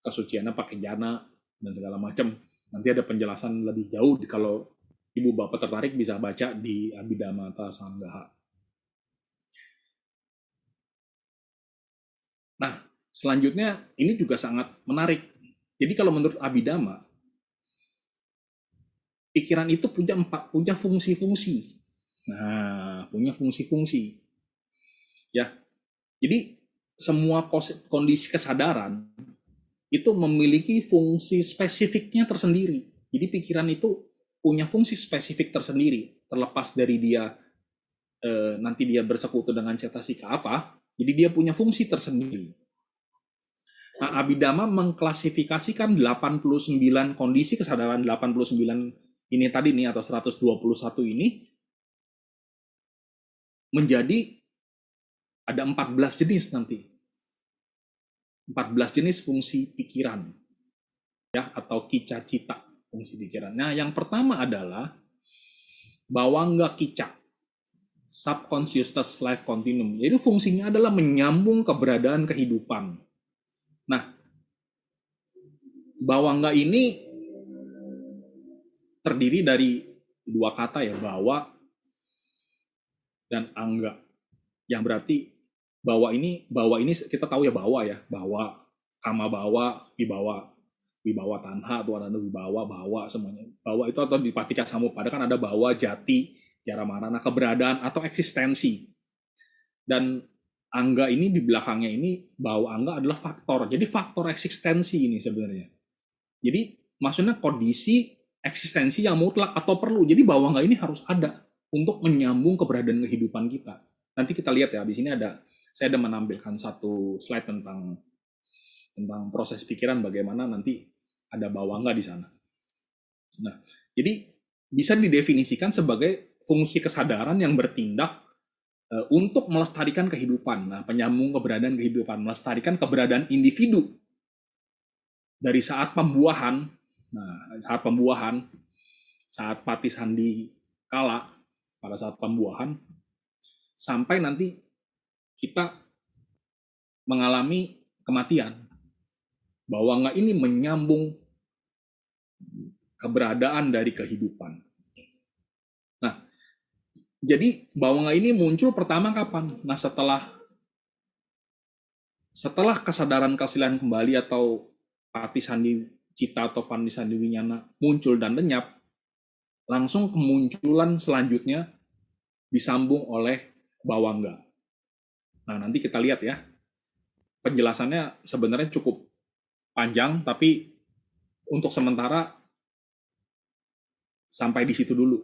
kesuciannya pakai jana dan segala macam. Nanti ada penjelasan lebih jauh kalau Ibu Bapak tertarik bisa baca di Abhidhamata Sanggaha. Nah, selanjutnya ini juga sangat menarik. Jadi kalau menurut Abhidhamma, pikiran itu punya fungsi-fungsi. Nah, punya fungsi-fungsi. Ya. Jadi semua kondisi kesadaran itu memiliki fungsi spesifiknya tersendiri. Jadi pikiran itu punya fungsi spesifik tersendiri, terlepas dari dia nanti dia bersekutu dengan cetasika apa, jadi dia punya fungsi tersendiri. Nah, Abhidhamma mengklasifikasikan 89 kondisi kesadaran 89 ini tadi nih, atau 121 ini menjadi ada 14 jenis nanti. 14 jenis fungsi pikiran, ya, atau kica cita, fungsi pikiran. Nah, yang pertama adalah bawangga kica, subconscious life continuum. Jadi fungsinya adalah menyambung keberadaan kehidupan. Nah, bawangga ini terdiri dari dua kata ya, bawa dan angga. Yang berarti bawa ini kita tahu ya, bawa, kama bawa, wibawa tanha, atau ada wibawa, bawa, semuanya. Bawa itu atau di Paticca Samuppada kan ada bawa, jati, jara marana, keberadaan atau eksistensi. Dan angga ini di belakangnya ini, bawa angga adalah faktor. Jadi faktor eksistensi ini sebenarnya. Jadi maksudnya kondisi eksistensi yang mutlak atau perlu. Jadi bawa angga ini harus ada untuk menyambung keberadaan kehidupan kita. Nanti kita lihat ya, di sini saya ada menampilkan satu slide tentang proses pikiran, bagaimana nanti ada bawangga di sana. Nah, jadi bisa didefinisikan sebagai fungsi kesadaran yang bertindak untuk melestarikan kehidupan. Nah, penyambung keberadaan kehidupan, melestarikan keberadaan individu dari saat pembuahan. Nah, saat Pati Sandi Kala, pada saat pembuahan, sampai nanti kita mengalami kematian. Bawangga ini menyambung keberadaan dari kehidupan. Nah, jadi bawangga ini muncul pertama kapan? Nah, setelah kesadaran keaslian kembali atau Pati Sandi Cita atau Pati Sandi Winyana muncul dan lenyap, langsung kemunculan selanjutnya disambung oleh bawangga. Nah, nanti kita lihat ya. Penjelasannya sebenarnya cukup panjang, tapi untuk sementara sampai di situ dulu.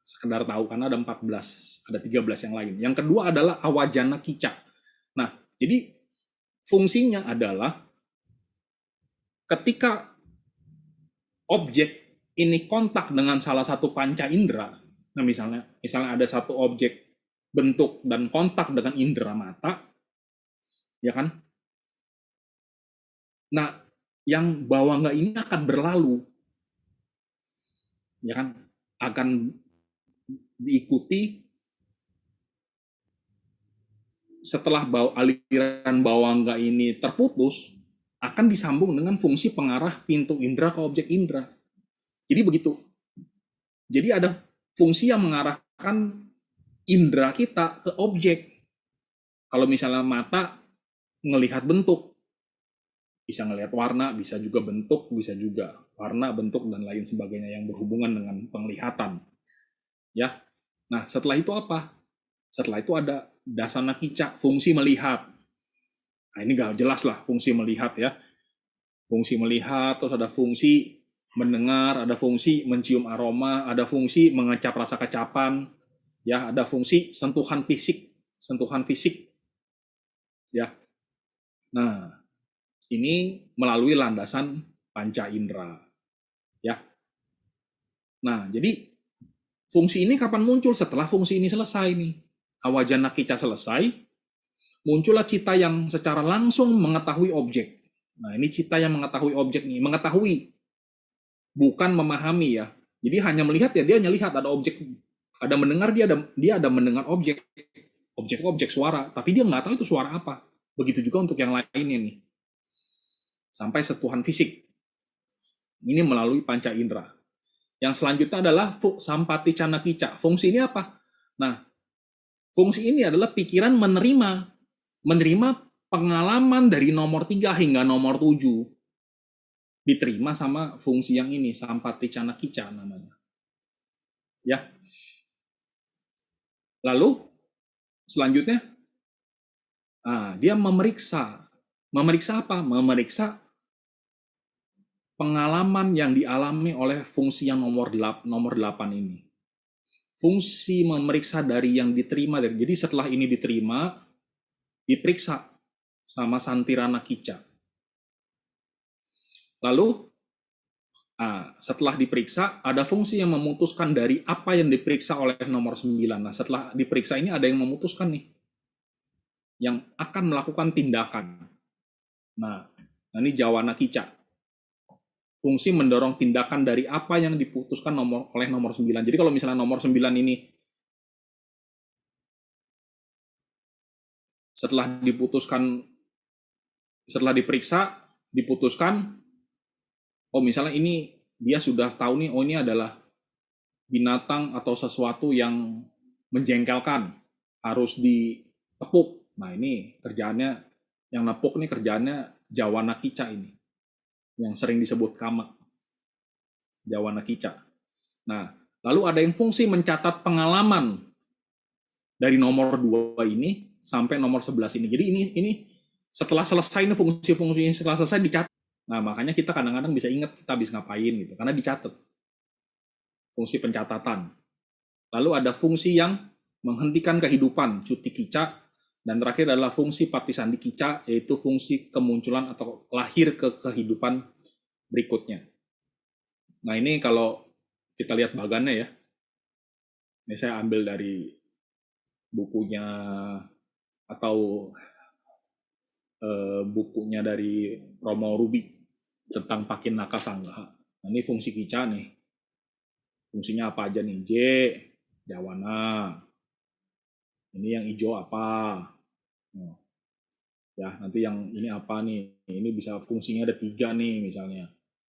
Sekedar tahu, karena ada 14, ada 13 yang lain. Yang kedua adalah awajana kica. Nah, jadi fungsinya adalah ketika objek ini kontak dengan salah satu panca indera, nah misalnya ada satu objek bentuk dan kontak dengan indera mata, ya kan? Nah, yang bawangga ini akan berlalu, ya kan? Akan diikuti setelah aliran bawangga ini terputus, akan disambung dengan fungsi pengarah pintu indera ke objek indera. Jadi begitu. Jadi ada fungsi yang mengarahkan indera kita ke objek. Kalau misalnya mata ngelihat bentuk, bisa ngelihat warna, bisa juga bentuk, bisa juga warna, bentuk, dan lain sebagainya yang berhubungan dengan penglihatan. Ya. Nah, setelah itu apa? Setelah itu ada dasana kica, fungsi melihat. Nah, ini gak jelas lah fungsi melihat ya. Fungsi melihat, terus ada fungsi mendengar, ada fungsi mencium aroma, ada fungsi mengecap rasa kecapan, ya, ada fungsi sentuhan fisik, ya. Nah, ini melalui landasan panca indera, ya. Nah, jadi Fungsi ini kapan muncul? Setelah fungsi ini selesai nih. Awajana kica selesai, muncullah cita yang secara langsung mengetahui objek. Nah, ini cita yang mengetahui objek nih. Mengetahui, bukan memahami ya. Jadi hanya melihat ya, dia hanya lihat ada objek. Ada mendengar, dia ada mendengar objek. Objek suara. Tapi dia nggak tahu itu suara apa. Begitu juga untuk yang lainnya nih. Sampai sentuhan fisik. Ini melalui panca indera. Yang selanjutnya adalah sampati cana kica. Fungsi ini apa? Nah, fungsi ini adalah pikiran menerima pengalaman dari nomor 3 hingga nomor 7. Diterima sama fungsi yang ini, sampati cana kica namanya. Ya. Lalu selanjutnya dia memeriksa. Memeriksa apa? Memeriksa pengalaman yang dialami oleh fungsi yang nomor 8 ini. Fungsi memeriksa dari yang diterima. Jadi setelah ini diterima, diperiksa sama santirana kica. Lalu, setelah diperiksa, ada fungsi yang memutuskan dari apa yang diperiksa oleh nomor 9. Nah, setelah diperiksa ini ada yang memutuskan nih, yang akan melakukan tindakan. Nah ini jawana kica. Fungsi mendorong tindakan dari apa yang diputuskan oleh nomor 9. Jadi kalau misalnya nomor 9 ini setelah diperiksa, diputuskan, misalnya ini dia sudah tahu nih, ini adalah binatang atau sesuatu yang menjengkelkan, harus ditepuk. Nah ini kerjaannya, yang nepuk nih kerjaannya jawana kica ini, yang sering disebut kama, jawana kica. Nah, lalu ada yang fungsi mencatat pengalaman dari nomor 2 ini sampai nomor 11 ini. Jadi ini setelah selesai ini fungsi-fungsi ini setelah selesai dicatat. Nah, makanya kita kadang-kadang bisa ingat kita habis ngapain gitu, karena dicatat. Fungsi pencatatan. Lalu ada fungsi yang menghentikan kehidupan, cuti kica, dan terakhir adalah fungsi patisandi kica, yaitu fungsi kemunculan atau lahir ke kehidupan berikutnya. Nah ini kalau kita lihat bagannya ya, ini saya ambil dari bukunya atau bukunya dari Romo Rubi tentang Pakinaka Sanggaha. Nah, ini fungsi kica nih. Fungsinya apa aja nih? J, jawana. Ini yang hijau apa? Ya, nanti yang ini apa nih? Ini bisa fungsinya ada 3 nih misalnya.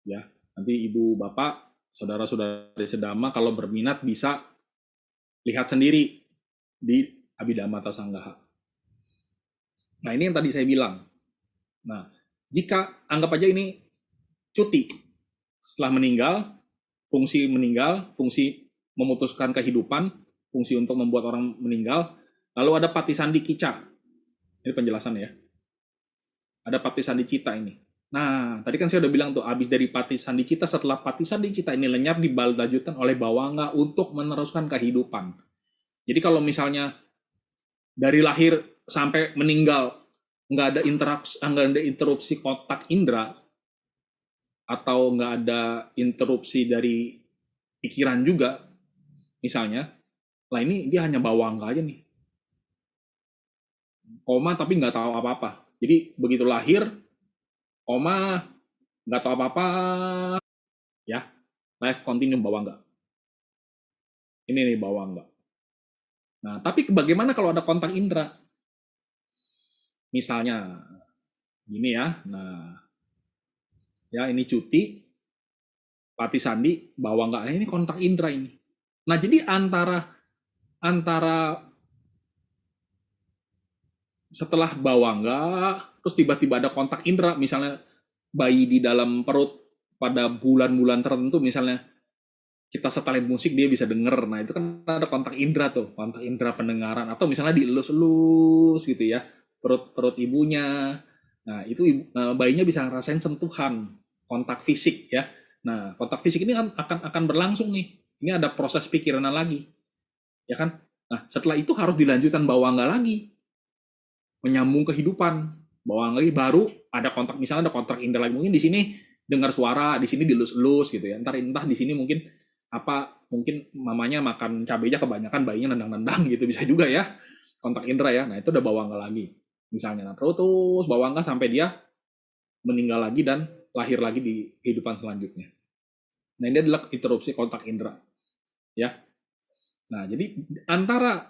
Ya, nanti ibu bapak, saudara-saudari sedama kalau berminat bisa lihat sendiri di Abhidhamma Sanggaha. Nah, ini yang tadi saya bilang. Nah, jika anggap aja ini cuti setelah meninggal, fungsi memutuskan kehidupan, fungsi untuk membuat orang meninggal, lalu ada patisandi kica. Ini penjelasan ya. Ada patisandi cita ini. Nah, tadi kan saya udah bilang tuh, habis dari patisandi cita, setelah patisandi cita ini lenyap, dilanjutkan oleh bawanga untuk meneruskan kehidupan. Jadi kalau misalnya dari lahir sampai meninggal nggak ada interupsi kontak indera, atau nggak ada interupsi dari pikiran juga, misalnya, lah ini dia hanya bawangga aja nih, koma tapi nggak tahu apa-apa. Jadi begitu lahir, koma, nggak tahu apa-apa, ya, life continue bawangga. Ini nih bawangga. Nah, tapi bagaimana kalau ada kontak indera? Misalnya, gini ya, nah, ya ini cuti, patisandi, bawangga, ini kontak indera ini. Nah, jadi antara setelah bawangga, terus tiba-tiba ada kontak indera, misalnya bayi di dalam perut pada bulan-bulan tertentu, misalnya kita setelin musik dia bisa denger, nah itu kan ada kontak indera tuh, kontak indera pendengaran, atau misalnya dielus-elus gitu ya, perut ibunya, nah itu bayinya bisa ngerasain sentuhan, kontak fisik ya. Nah kontak fisik ini akan berlangsung nih, ini ada proses pikiran lagi, ya kan. Nah setelah itu harus dilanjutkan bawangga lagi, menyambung kehidupan, bawangga lagi, baru ada kontak, misalnya ada kontak indera lagi, mungkin di sini dengar suara, di sini dilus-elus gitu ya, entah di sini mungkin mungkin mamanya makan cabenya kebanyakan, bayinya nendang-nendang gitu, bisa juga ya, kontak indera ya. Nah itu udah bawangga lagi misalnya. Nah, terus bawangga sampai dia meninggal lagi dan lahir lagi di kehidupan selanjutnya. Nah ini adalah interupsi kontak indera ya. Nah jadi antara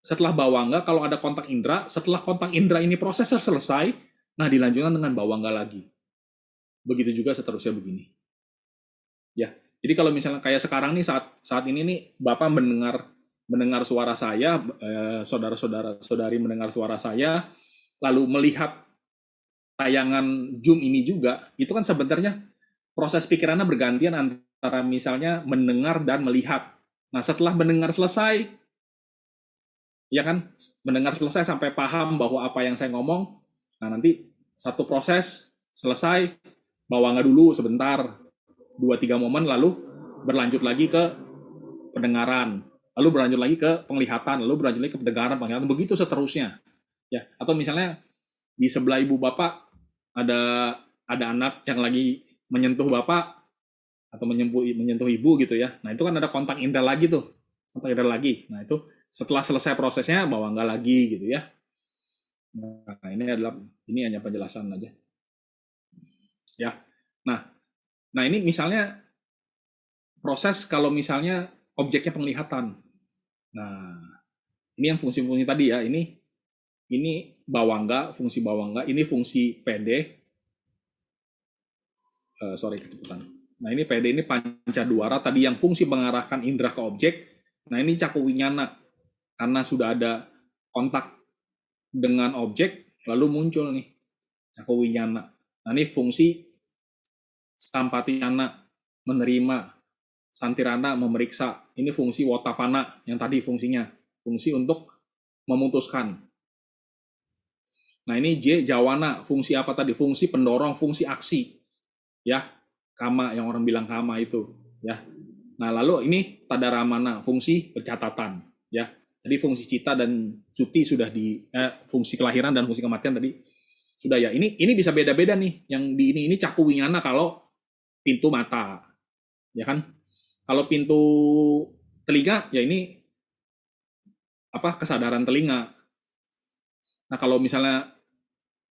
setelah bawangga, kalau ada kontak indera, setelah kontak indera ini prosesnya selesai, nah dilanjutkan dengan bawangga lagi. Begitu juga seterusnya begini. Ya, jadi kalau misalnya kayak sekarang nih, saat ini nih Bapak mendengar suara saya, saudara-saudari mendengar suara saya, lalu melihat tayangan Zoom ini juga, itu kan sebenarnya proses pikirannya bergantian antara misalnya mendengar dan melihat. Nah, setelah mendengar selesai, ya kan, mendengar selesai sampai paham bahwa apa yang saya ngomong, nah nanti satu proses selesai, bawangga dulu sebentar, 2-3 momen, lalu berlanjut lagi ke pendengaran, lalu berlanjut lagi ke penglihatan, lalu berlanjut lagi ke penglihatan, begitu seterusnya. Ya, atau misalnya di sebelah ibu Bapak ada anak yang lagi menyentuh Bapak atau menyentuh ibu gitu ya. Nah, itu kan ada kontak indera lagi tuh. Kontak indera lagi. Nah, itu setelah selesai prosesnya bawangga lagi gitu ya. Nah, ini hanya penjelasan aja. Ya. Nah, ini misalnya proses kalau misalnya objeknya penglihatan. Nah, ini yang fungsi-fungsi tadi ya. Ini bawangga, fungsi bawangga, ini fungsi PD. Kecepatan. Nah, ini PD ini pancaduara tadi yang fungsi mengarahkan indera ke objek. Nah, ini cakuwinyana. Karena sudah ada kontak dengan objek, lalu muncul nih cakuwinyana. Nah, ini fungsi sampatinyana, menerima, santirana, memeriksa. Ini fungsi wotapana yang tadi fungsinya. Fungsi untuk memutuskan. Nah, ini J, jawana. Fungsi apa tadi? Fungsi pendorong, fungsi aksi. Ya, kama, yang orang bilang kama itu. Ya. Nah, lalu ini tadaramana, fungsi pencatatan. Ya. Jadi fungsi cita dan cuti sudah fungsi kelahiran dan fungsi kematian tadi sudah ya. Ini bisa beda-beda nih. Yang di ini cakuwinyana kalau pintu mata. Ya kan? Kalau pintu telinga ya ini kesadaran telinga. Nah, kalau misalnya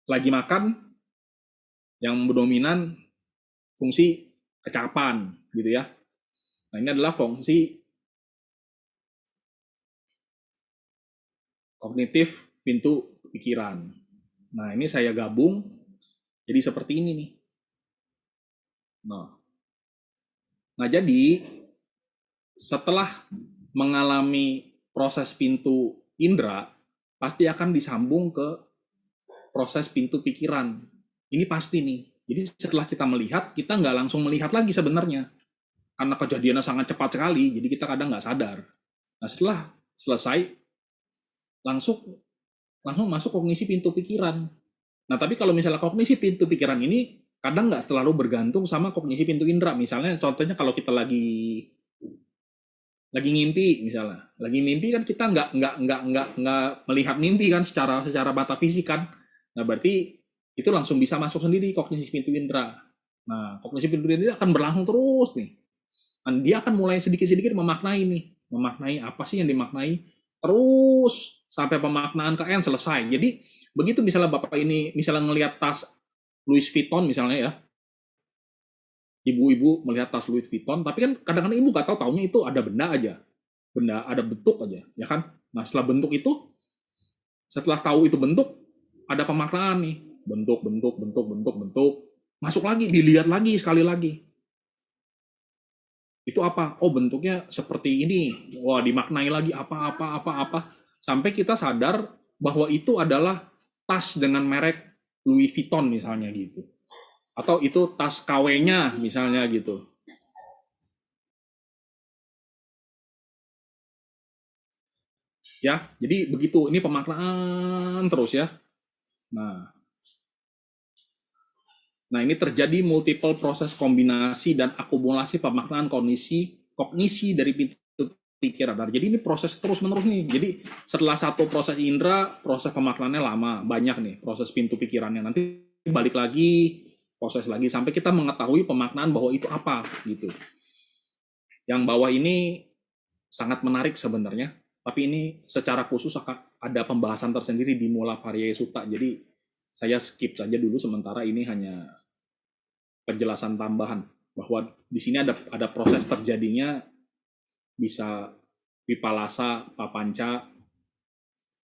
lagi makan yang dominan fungsi kecapan gitu ya. Nah, ini adalah fungsi kognitif pintu pikiran. Nah, ini saya gabung jadi seperti ini nih. Nah, jadi setelah mengalami proses pintu indera, pasti akan disambung ke proses pintu pikiran. Ini pasti nih. Jadi setelah kita melihat, kita nggak langsung melihat lagi sebenarnya. Karena kejadiannya sangat cepat sekali, jadi kita kadang nggak sadar. Nah, setelah selesai, langsung masuk kognisi pintu pikiran. Nah, tapi kalau misalnya kognisi pintu pikiran ini kadang nggak selalu bergantung sama kognisi pintu indera. Misalnya contohnya kalau kita lagi ngimpi misalnya, lagi mimpi kan kita nggak melihat mimpi kan secara mata fisik kan. Nah, berarti itu langsung bisa masuk sendiri kognisi pintu indera. Nah, kognisi pintu indera akan berlangsung terus nih. Dan dia akan mulai sedikit-sedikit memaknai apa sih yang dimaknai, terus sampai pemaknaan ke N selesai. Jadi begitu misalnya Bapak ini misalnya ngelihat tas Louis Vuitton misalnya ya, ibu-ibu melihat tas Louis Vuitton, tapi kan kadang-kadang ibu nggak tahu, taunya itu ada benda aja, ada bentuk aja, ya kan? Nah, setelah bentuk itu, setelah tahu itu bentuk, ada pemaknaan nih, bentuk, masuk lagi, dilihat lagi sekali lagi. Itu apa? Oh, bentuknya seperti ini. Wah, dimaknai lagi apa, sampai kita sadar bahwa itu adalah tas dengan merek Louis Vuitton misalnya gitu. Atau itu tas KW-nya misalnya gitu. Ya, jadi begitu. Ini pemaknaan terus ya. Nah, ini terjadi multiple proses kombinasi dan akumulasi pemaknaan kognisi dari pintu pikiran. Jadi ini proses terus-menerus nih. Jadi setelah satu proses indera, proses pemaknaannya lama, banyak nih proses pintu pikirannya. Nanti balik lagi, proses lagi sampai kita mengetahui pemaknaan bahwa itu apa gitu. Yang bawah ini sangat menarik sebenarnya, tapi ini secara khusus akan ada pembahasan tersendiri di Mula Pariyaya Sutta. Jadi saya skip saja dulu sementara ini hanya penjelasan tambahan bahwa di sini ada proses terjadinya bisa vipalasa, papanca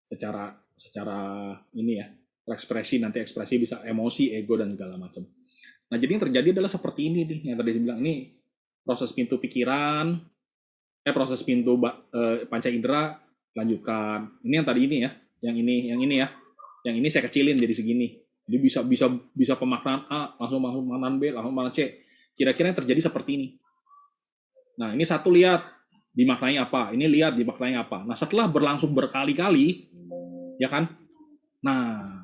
secara secara ini ya, ekspresi, nanti ekspresi bisa emosi, ego dan segala macam. Nah, jadi yang terjadi adalah seperti ini nih, yang tadi saya bilang ini proses pintu pikiran, proses pintu panca indera, lanjutkan. Ini yang tadi ini ya, yang ini ya, yang ini saya kecilin jadi segini. Jadi bisa pemaknaan A, langsung pemaknaan B, langsung pemaknaan C. Kira-kira yang terjadi seperti ini. Nah, ini satu lihat dimaknai apa, ini lihat dimaknai apa. Nah, setelah berlangsung berkali-kali, ya kan? Nah,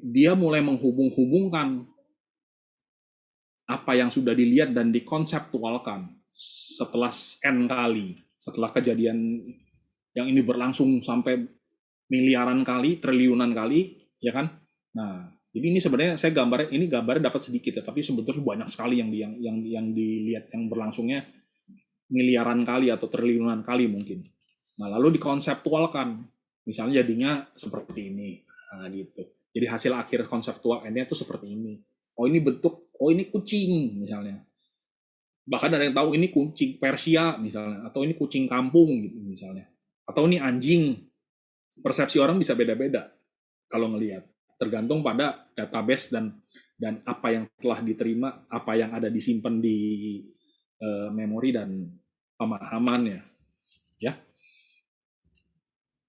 dia mulai menghubung-hubungkan apa yang sudah dilihat dan dikonseptualkan setelah N kali, setelah kejadian yang ini berlangsung sampai miliaran kali, triliunan kali, ya kan? Nah, jadi ini sebenarnya saya gambarnya dapat sedikit ya, tapi sebetulnya banyak sekali yang dilihat, yang berlangsungnya miliaran kali atau triliunan kali mungkin. Nah, lalu dikonseptualkan, misalnya jadinya seperti ini, nah gitu. Jadi hasil akhir konseptual endnya itu seperti ini. Oh ini bentuk, oh ini kucing misalnya. Bahkan ada yang tahu ini kucing Persia misalnya, atau ini kucing kampung gitu misalnya. Atau ini anjing. Persepsi orang bisa beda-beda kalau ngelihat. Tergantung pada database dan apa yang telah diterima, apa yang ada disimpan di memori dan pemahamannya. Ya.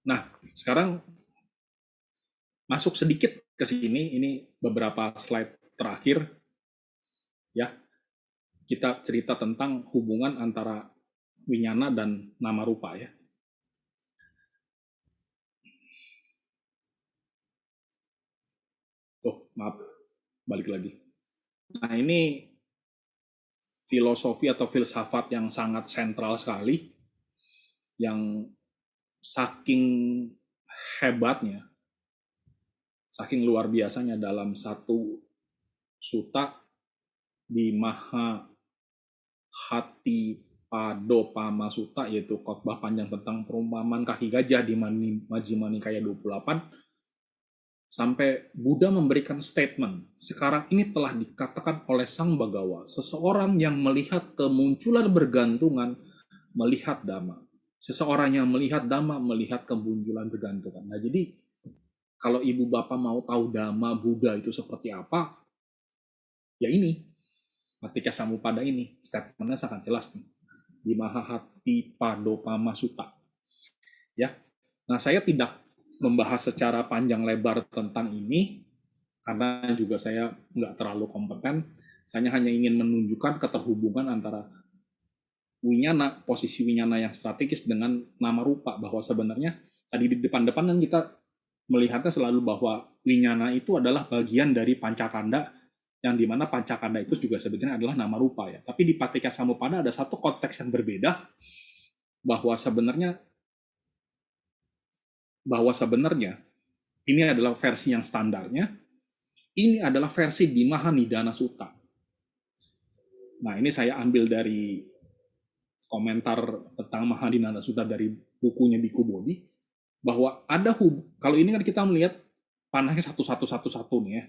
Nah, sekarang masuk sedikit ke sini, ini beberapa slide terakhir. Ya, kita cerita tentang hubungan antara winyana dan nama rupa ya. Oh, maaf, balik lagi. Nah, ini filosofi atau filsafat yang sangat sentral sekali, yang saking hebatnya, saking luar biasanya dalam satu sutta di Maha Hati Padopama Sutta, yaitu khotbah panjang tentang perumpamaan kaki gajah di Majjhima Nikaya 28, sampai Buddha memberikan statement, sekarang ini telah dikatakan oleh Sang Bagawa, seseorang yang melihat kemunculan bergantungan, melihat Dhamma. Seseorang yang melihat Dhamma, melihat kemunculan bergantungan. Nah, jadi kalau ibu bapak mau tahu Dhamma Buddha itu seperti apa, ya ini, Paticca Samuppada ini, statementnya sangat jelas nih, di Mahahati Padopama Sutta. Ya, nah saya tidak membahas secara panjang lebar tentang ini, karena juga saya nggak terlalu kompeten. Saya hanya ingin menunjukkan keterhubungan antara winyana, posisi winyana yang strategis dengan nama rupa, bahwa sebenarnya tadi di depan-depan kan kita melihatnya selalu bahwa winyana itu adalah bagian dari pancakanda, yang dimana pancakanda itu juga sebenarnya adalah nama rupa ya. Tapi di Paticca Samuppada ada satu konteks yang berbeda, bahwa sebenarnya ini adalah versi yang standarnya, ini adalah versi di Mahanidana Sutta. Nah, ini saya ambil dari komentar tentang Mahanidana Sutta dari bukunya Biku Bodhi, bahwa ada kalau ini kan kita melihat panahnya satu nih ya.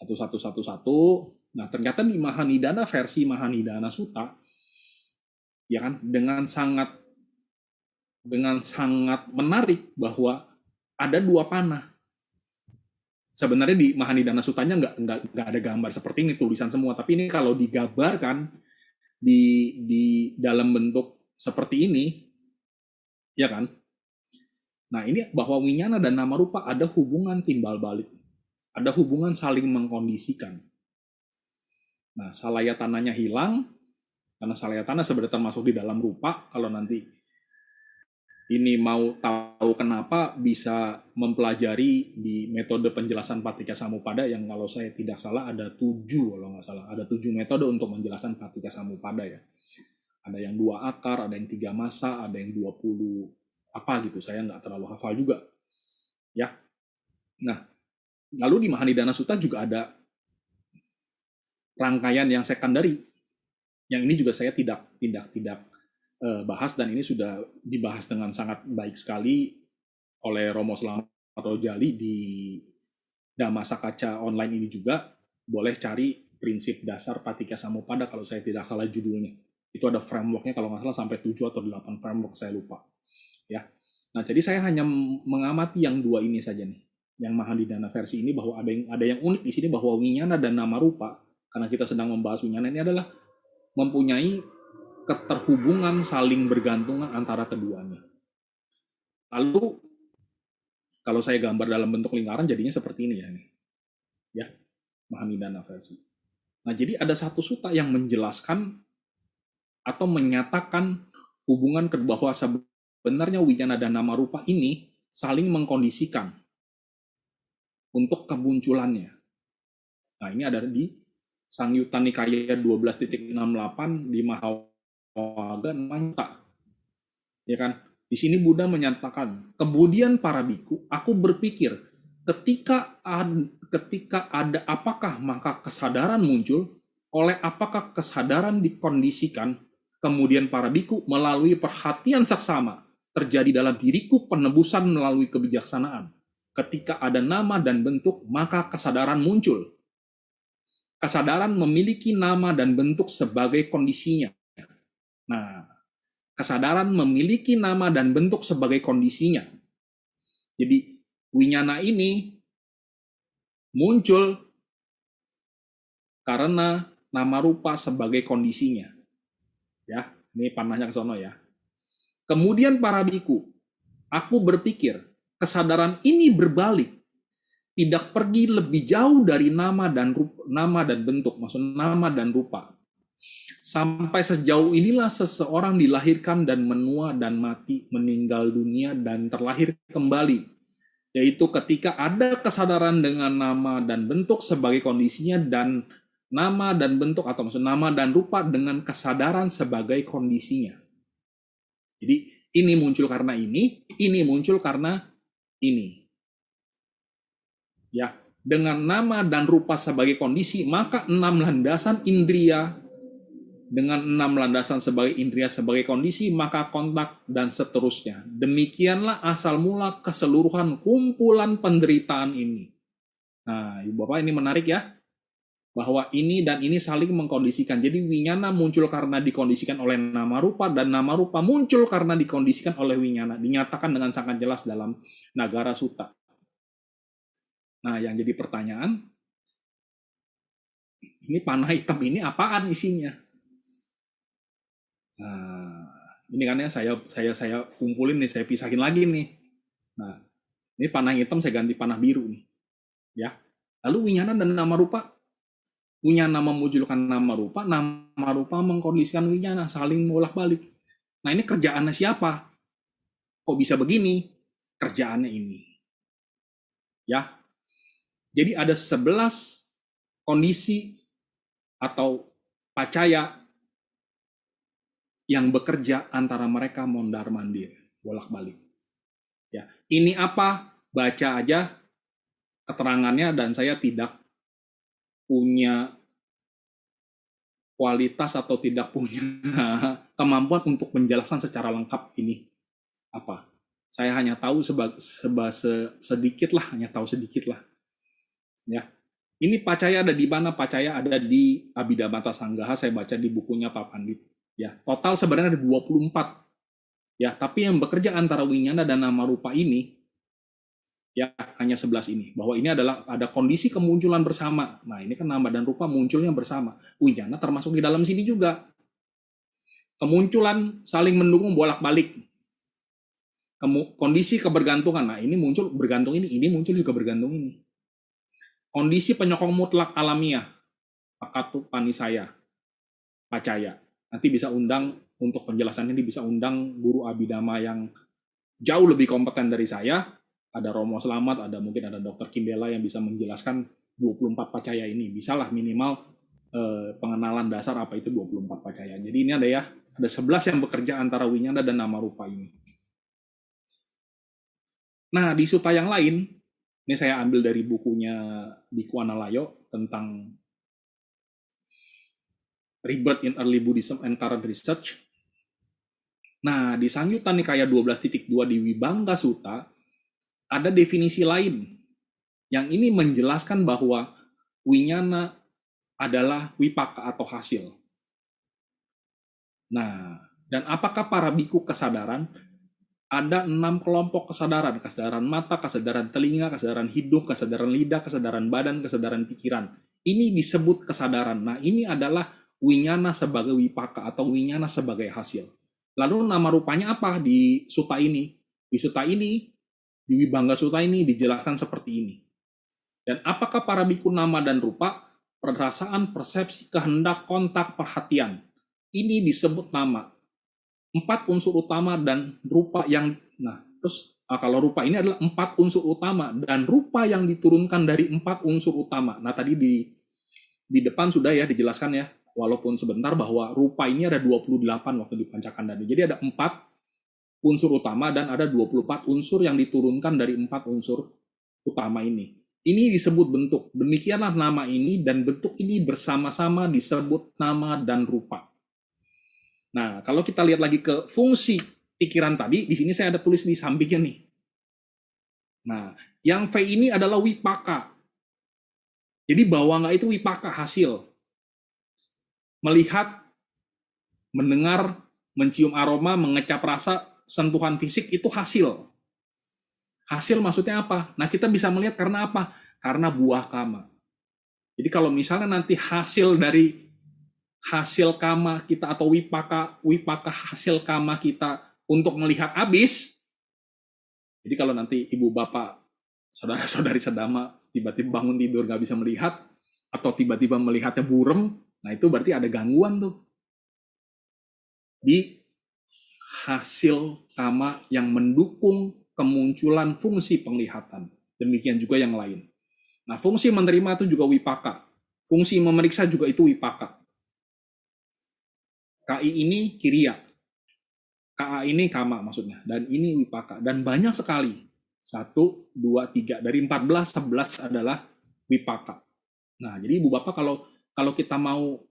Satu. Nah, ternyata di Mahanidana versi Mahanidana Sutta, ya kan, dengan sangat menarik bahwa ada dua panah. Sebenarnya di Mahanidana Suttanya nggak ada gambar seperti ini, tulisan semua. Tapi ini kalau digambarkan di dalam bentuk seperti ini, ya kan? Nah, ini bahwa winyana dan nama rupa ada hubungan timbal balik. Ada hubungan saling mengkondisikan. Nah, salayatananya hilang, karena salayatana sebenarnya termasuk di dalam rupa. Kalau nanti ini mau tahu kenapa, bisa mempelajari di metode penjelasan Paticca Samuppada yang kalau saya tidak salah ada 7, kalau nggak salah. Ada 7 metode untuk menjelaskan Paticca Samuppada ya. Ada yang 2 akar, ada yang 3 masa, ada yang 20 apa gitu. Saya nggak terlalu hafal juga. Ya. Nah, lalu di Mahanidana Sutta juga ada rangkaian yang sekundari. Yang ini juga saya tidak bahas, dan ini sudah dibahas dengan sangat baik sekali oleh Romo Slamet Rojali di Damasa Kaca online ini juga. Boleh cari prinsip dasar Paticca Samuppada kalau saya tidak salah judulnya. Itu ada frameworknya kalau nggak salah sampai 7 atau 8 framework, saya lupa. Ya. Nah, jadi saya hanya mengamati yang dua ini saja nih. Yang Mahadinana versi ini, bahwa ada yang unik di sini, bahwa winyana dan nama rupa, karena kita sedang membahas winyana, ini adalah mempunyai keterhubungan saling bergantungan antara keduanya. Lalu kalau saya gambar dalam bentuk lingkaran jadinya seperti ini ya nih. Ya, Mahadinana versi. Nah, jadi ada satu sutta yang menjelaskan atau menyatakan hubungan bahwa sebenarnya winyana dan nama rupa ini saling mengkondisikan untuk kemunculannya. Nah, ini ada di Sangyutta Nikaya 12.68 di Mahawaga Manta. Ya kan? Di sini Buddha menyatakan, kemudian para biku, aku berpikir, ketika ada apakah maka kesadaran muncul, oleh apakah kesadaran dikondisikan, kemudian para biku melalui perhatian saksama, terjadi dalam diriku penebusan melalui kebijaksanaan. Ketika ada nama dan bentuk, maka kesadaran muncul. Kesadaran memiliki nama dan bentuk sebagai kondisinya. Nah, kesadaran memiliki nama dan bentuk sebagai kondisinya. Jadi, winyana ini muncul karena nama rupa sebagai kondisinya. Ya, ini panahnya ke sono ya. Kemudian para biku, aku berpikir, kesadaran ini berbalik, tidak pergi lebih jauh dari nama dan bentuk, maksud nama dan rupa. Sampai sejauh inilah seseorang dilahirkan dan menua dan mati, meninggal dunia dan terlahir kembali. Yaitu ketika ada kesadaran dengan nama dan bentuk sebagai kondisinya, dan nama dan bentuk atau maksud nama dan rupa dengan kesadaran sebagai kondisinya. Jadi ini muncul karena ini muncul karena ini. Ya, dengan nama dan rupa sebagai kondisi, maka 6 landasan indria, dengan 6 landasan sebagai indria sebagai kondisi, maka kontak dan seterusnya. Demikianlah asal mula keseluruhan kumpulan penderitaan ini. Nah, Ibu Bapak, ini menarik ya, bahwa ini dan ini saling mengkondisikan. Jadi winyana muncul karena dikondisikan oleh nama rupa, dan nama rupa muncul karena dikondisikan oleh winyana. Dinyatakan dengan sangat jelas dalam Nagara Sutta. Nah, yang jadi pertanyaan, ini panah hitam ini apaan isinya? Nah, ini kan ya saya kumpulin nih, saya pisahin lagi nih. Nah, ini panah hitam saya ganti panah biru nih. Ya. Lalu winyana dan nama rupa, winyana memunculkan nama rupa mengkondisikan winyana, saling bolak-balik. Nah, ini kerjaannya siapa? Kok bisa begini? Kerjaannya ini. Ya. Jadi ada 11 kondisi atau pacaya yang bekerja antara mereka mondar-mandir, bolak-balik. Ya, ini apa? Baca aja keterangannya, dan saya tidak punya kualitas atau tidak punya kemampuan untuk menjelaskan secara lengkap ini apa. Saya hanya tahu sedikit lah, Ya, ini pacaya ada di mana? Pacaya ada di Abhidhamma Sanggaha, saya baca di bukunya Pak Pandit. Ya, total sebenarnya ada 24. Ya, tapi yang bekerja antara winyana dan nama rupa ini ya hanya 11 ini. Bahwa ini adalah ada kondisi kemunculan bersama. Nah, ini kan nama dan rupa munculnya bersama. Winyana termasuk di dalam sini juga. Kemunculan saling mendukung bolak-balik. Kondisi kebergantungan. Nah, ini muncul bergantung ini muncul juga bergantung ini. Kondisi penyokong mutlak alamiah. Pakatu panisaya. Pacaya. Nanti bisa undang, untuk penjelasannya ini bisa undang guru Abhidhamma yang jauh lebih kompeten dari saya. Ada Romo Slamet, mungkin ada Dr. Kindela yang bisa menjelaskan 24 pacaya ini. Bisalah minimal pengenalan dasar apa itu 24 pacaya. Jadi ini ada 11 yang bekerja antara winyana dan nama rupa ini. Nah, di sutta yang lain, ini saya ambil dari bukunya Biku Analayo tentang Rebirth in Early Buddhism and Current Research. Nah, di Sangyutta Nikaya 12.2 di Vibhanga Sutta, ada definisi lain yang ini menjelaskan bahwa winyana adalah wipaka atau hasil. Nah, dan apakah para biku kesadaran? Ada 6 kelompok kesadaran. Kesadaran mata, kesadaran telinga, kesadaran hidung, kesadaran lidah, kesadaran badan, kesadaran pikiran. Ini disebut kesadaran. Nah, ini adalah winyana sebagai wipaka atau winyana sebagai hasil. Lalu nama rupanya apa di sutta ini? Di sutta ini, di Vibhanga Sutta ini dijelaskan seperti ini. Dan apakah para biku nama dan rupa? Perasaan, persepsi, kehendak, kontak, perhatian. Ini disebut nama. 4 unsur utama dan rupa yang, nah terus kalau rupa ini adalah 4 unsur utama dan rupa yang diturunkan dari 4 unsur utama. Nah tadi di depan sudah ya dijelaskan ya, walaupun sebentar, bahwa rupa ini ada 28 waktu di Pancakandana. Jadi ada 4 unsur utama dan ada 24 unsur yang diturunkan dari 4 unsur utama ini. Ini disebut bentuk. Demikianlah nama ini dan bentuk ini bersama-sama disebut nama dan rupa. Nah, kalau kita lihat lagi ke fungsi pikiran tadi, di sini saya ada tulis di sampingnya nih. Nah, yang V ini adalah wipaka. Jadi bawanga itu wipaka, hasil. Melihat, mendengar, mencium aroma, mengecap rasa, sentuhan fisik itu hasil. Hasil maksudnya apa? Nah, kita bisa melihat karena apa? Karena buah kama. Jadi kalau misalnya nanti hasil dari hasil kama kita atau wipaka hasil kama kita untuk melihat habis. Jadi kalau nanti ibu bapak, saudara-saudari sedama tiba-tiba bangun tidur nggak bisa melihat atau tiba-tiba melihatnya burem, nah itu berarti ada gangguan tuh di hasil kama yang mendukung kemunculan fungsi penglihatan. Demikian juga yang lain. Nah, fungsi menerima itu juga wipaka. Fungsi memeriksa juga itu wipaka. KI ini kiriya. KA ini kama maksudnya. Dan ini wipaka. Dan banyak sekali. 1, 2, 3. Dari 14, 11 adalah wipaka. Nah, jadi ibu bapak kalau kita mau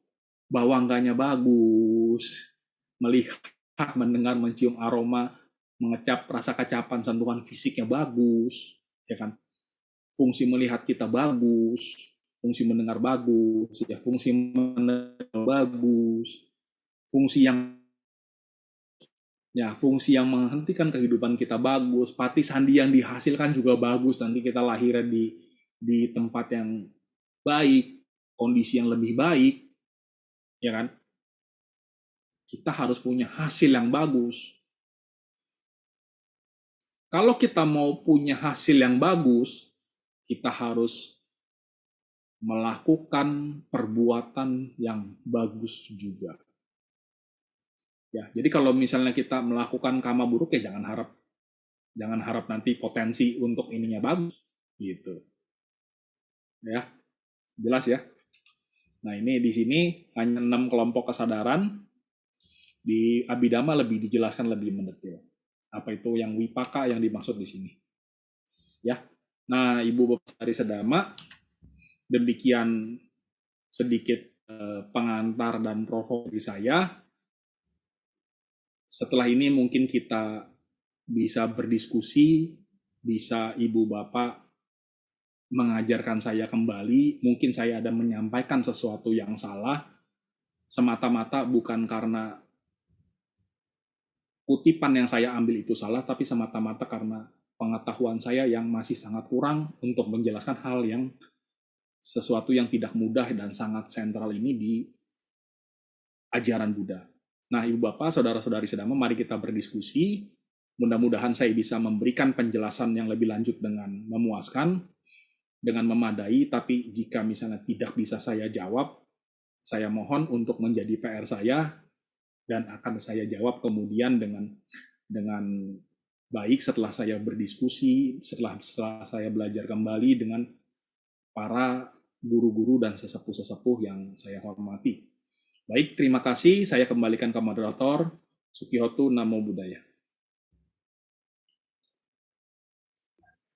bawangganya bagus, melihat, mendengar, mencium aroma, mengecap rasa kecapan, sentuhan fisiknya bagus, ya kan? Fungsi melihat kita bagus, fungsi mendengar bagus, ya, fungsi mendengar bagus, fungsi yang menghentikan kehidupan kita bagus, pati sandi yang dihasilkan juga bagus, nanti kita lahirnya di tempat yang baik, kondisi yang lebih baik, ya kan? Kita harus punya hasil yang bagus. Kalau kita mau punya hasil yang bagus, kita harus melakukan perbuatan yang bagus juga. Ya, jadi kalau misalnya kita melakukan kama buruk, ya jangan harap nanti potensi untuk ininya bagus, gitu. Ya, jelas ya. Nah, ini di sini hanya 6 kelompok kesadaran. Di Abhidhamma lebih dijelaskan lebih mendetail. Apa itu yang wipaka yang dimaksud di sini. Ya. Nah, Ibu Bapak dari Sedama, demikian sedikit pengantar dan provokasi saya. Setelah ini mungkin kita bisa berdiskusi, bisa Ibu Bapak mengajarkan saya kembali, mungkin saya ada menyampaikan sesuatu yang salah, semata-mata bukan karena kutipan yang saya ambil itu salah, tapi semata-mata karena pengetahuan saya yang masih sangat kurang untuk menjelaskan hal yang sesuatu yang tidak mudah dan sangat sentral ini di ajaran Buddha. Nah, Ibu Bapak, saudara-saudari sedama, mari kita berdiskusi. Mudah-mudahan saya bisa memberikan penjelasan yang lebih lanjut dengan memuaskan, dengan memadai, tapi jika misalnya tidak bisa saya jawab, saya mohon untuk menjadi PR saya, dan akan saya jawab kemudian dengan baik setelah saya berdiskusi, setelah saya belajar kembali dengan para guru-guru dan sesepuh-sesepuh yang saya hormati. Baik, terima kasih. Saya kembalikan ke moderator. Sukihotu, Namo Buddhaya.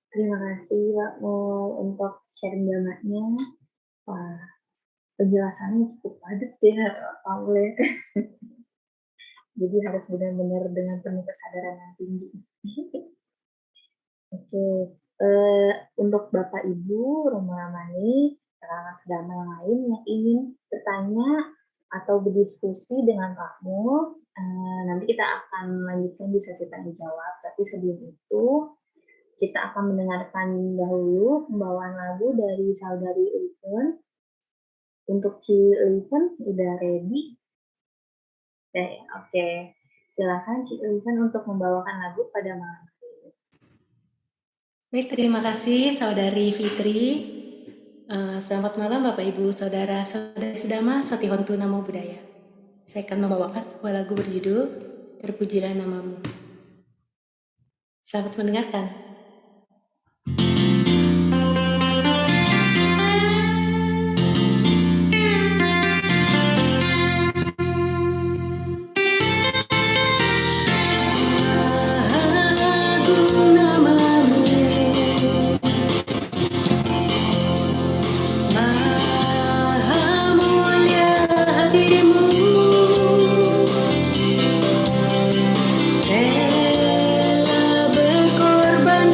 Terima kasih Pak Mo untuk sharing jawabannya. Wah, penjelasannya cukup padat ya, Paul ya. Jadi harus benar-benar dengan penuh kesadaran yang tinggi. Oke, untuk Bapak Ibu Roma Mani, sedama yang lain yang ingin bertanya atau berdiskusi dengan Pak Mul, nanti kita akan lanjutkan di sesi tanya jawab. Tapi sebelum itu, kita akan mendengarkan dahulu pembawaan lagu dari saudari Ulven. Untuk Ci Ulven, udah ready? Oke. Silakan Ci Ulven untuk membawakan lagu pada malam hari ini. Baik, terima kasih Saudari Fitri. Selamat malam Bapak Ibu Saudara-saudari sedama Satihontu Namo Buddhaya. Saya akan membawakan sebuah lagu berjudul Terpujilah Namamu. Selamat mendengarkan. Rela berkorban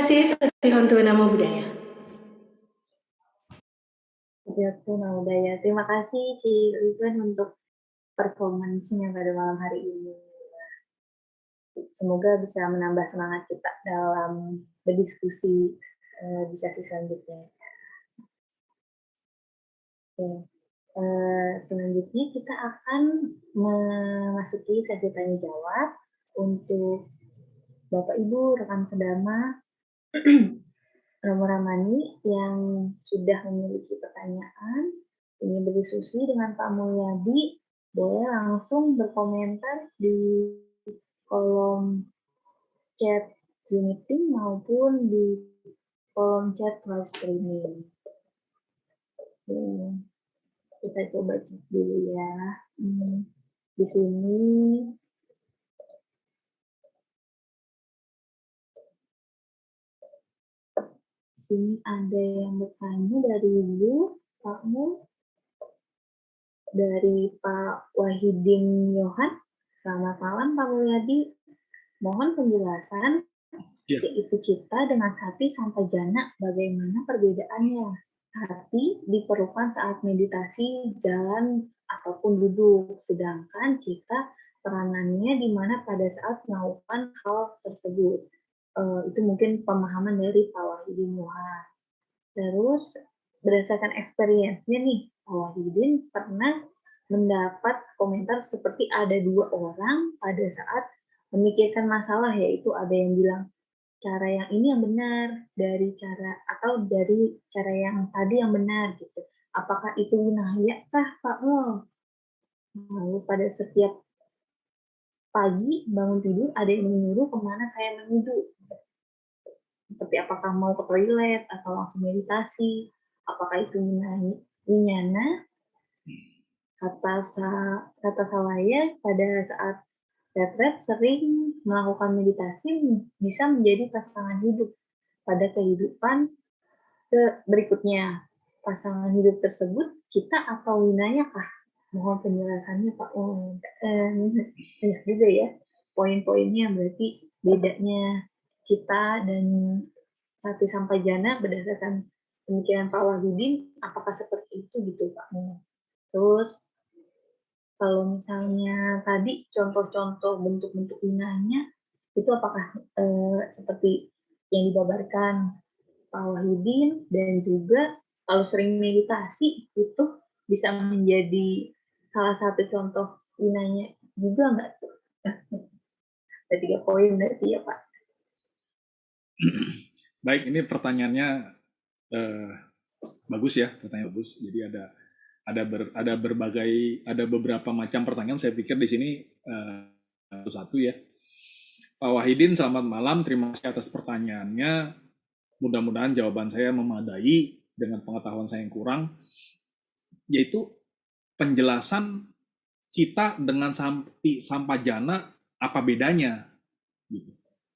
kasih Satihontu Namo Buddhaya. Satihontu Namo Buddhaya. Terima kasih Ci Liven untuk performance-nya pada malam hari ini. Semoga bisa menambah semangat kita dalam berdiskusi di sesi selanjutnya. Oke. Selanjutnya kita akan memasuki sesi tanya jawab untuk Bapak Ibu rekan sedama Romo Ramani yang sudah memiliki pertanyaan, ingin berdiskusi dengan Pak Mulyadi, boleh langsung berkomentar di kolom chat Zoom meeting maupun di kolom chat live streaming. Kita coba cek dulu ya. Di sini ada yang bertanya dari Ibu, Pak Mu, dari Pak Wahidin Yohan. Selamat malam Pak Mulyadi. Mohon penjelasan yaitu cita dengan sati sampajana, bagaimana perbedaannya? Sati diperlukan saat meditasi, jalan, ataupun duduk. Sedangkan cita peranannya di mana pada saat melakukan hal tersebut. Itu mungkin pemahaman dari Pak Wahidin Yohan. Terus berdasarkan experience-nya nih, Pak Wahidin pernah mendapat komentar seperti ada 2 orang pada saat memikirkan masalah, yaitu ada yang bilang cara yang ini yang benar dari cara yang tadi yang benar gitu. Apakah itu winaya kah Pak Mo? Lalu pada setiap pagi bangun tidur ada yang menyuruh kemana saya menuju. Seperti apakah mau ke toilet atau langsung meditasi. Apakah itu winyana? Kata saya pada saat retret sering melakukan meditasi bisa menjadi pasangan hidup pada kehidupan berikutnya. Pasangan hidup tersebut kita atau winaya kah? Mohon penjelasannya Pak. Banyak juga ya poin-poinnya, berarti bedanya kita dan sati sampajana berdasarkan pemikiran Pak Wahidin, apakah seperti itu gitu Pak? Terus kalau misalnya tadi contoh-contoh bentuk-bentuk winanya itu apakah seperti yang dibabarkan Pak Wahidin, dan juga kalau sering meditasi itu bisa menjadi salah satu contoh winanya juga nggak tuh? Ada 3 poin berarti ya Pak. Baik, ini pertanyaannya bagus ya, pertanyaan bagus. Jadi ada beberapa macam pertanyaan. Saya pikir di sini satu ya. Pak Wahidin, selamat malam. Terima kasih atas pertanyaannya. Mudah-mudahan jawaban saya memadai dengan pengetahuan saya yang kurang, yaitu penjelasan cita dengan sati sampajana apa bedanya.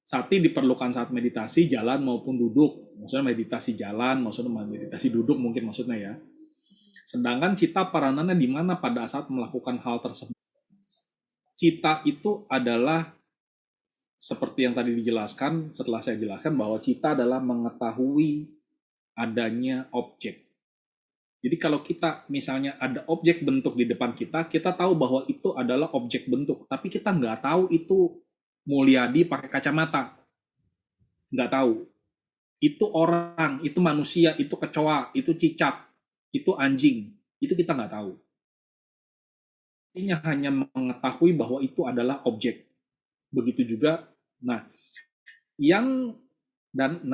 Sati diperlukan saat meditasi, jalan maupun duduk. Maksudnya meditasi jalan, maksudnya meditasi duduk mungkin maksudnya ya. Sedangkan cita peranannya di mana pada saat melakukan hal tersebut. Cita itu adalah seperti yang tadi dijelaskan, setelah saya jelaskan bahwa cita adalah mengetahui adanya objek. Jadi kalau kita misalnya ada objek bentuk di depan kita, kita tahu bahwa itu adalah objek bentuk, tapi kita nggak tahu itu Mulyadi pakai kacamata. Nggak tahu. Itu orang, itu manusia, itu kecoa, itu cicak, itu anjing. Itu kita nggak tahu. Artinya hanya mengetahui bahwa itu adalah objek. Begitu juga, nah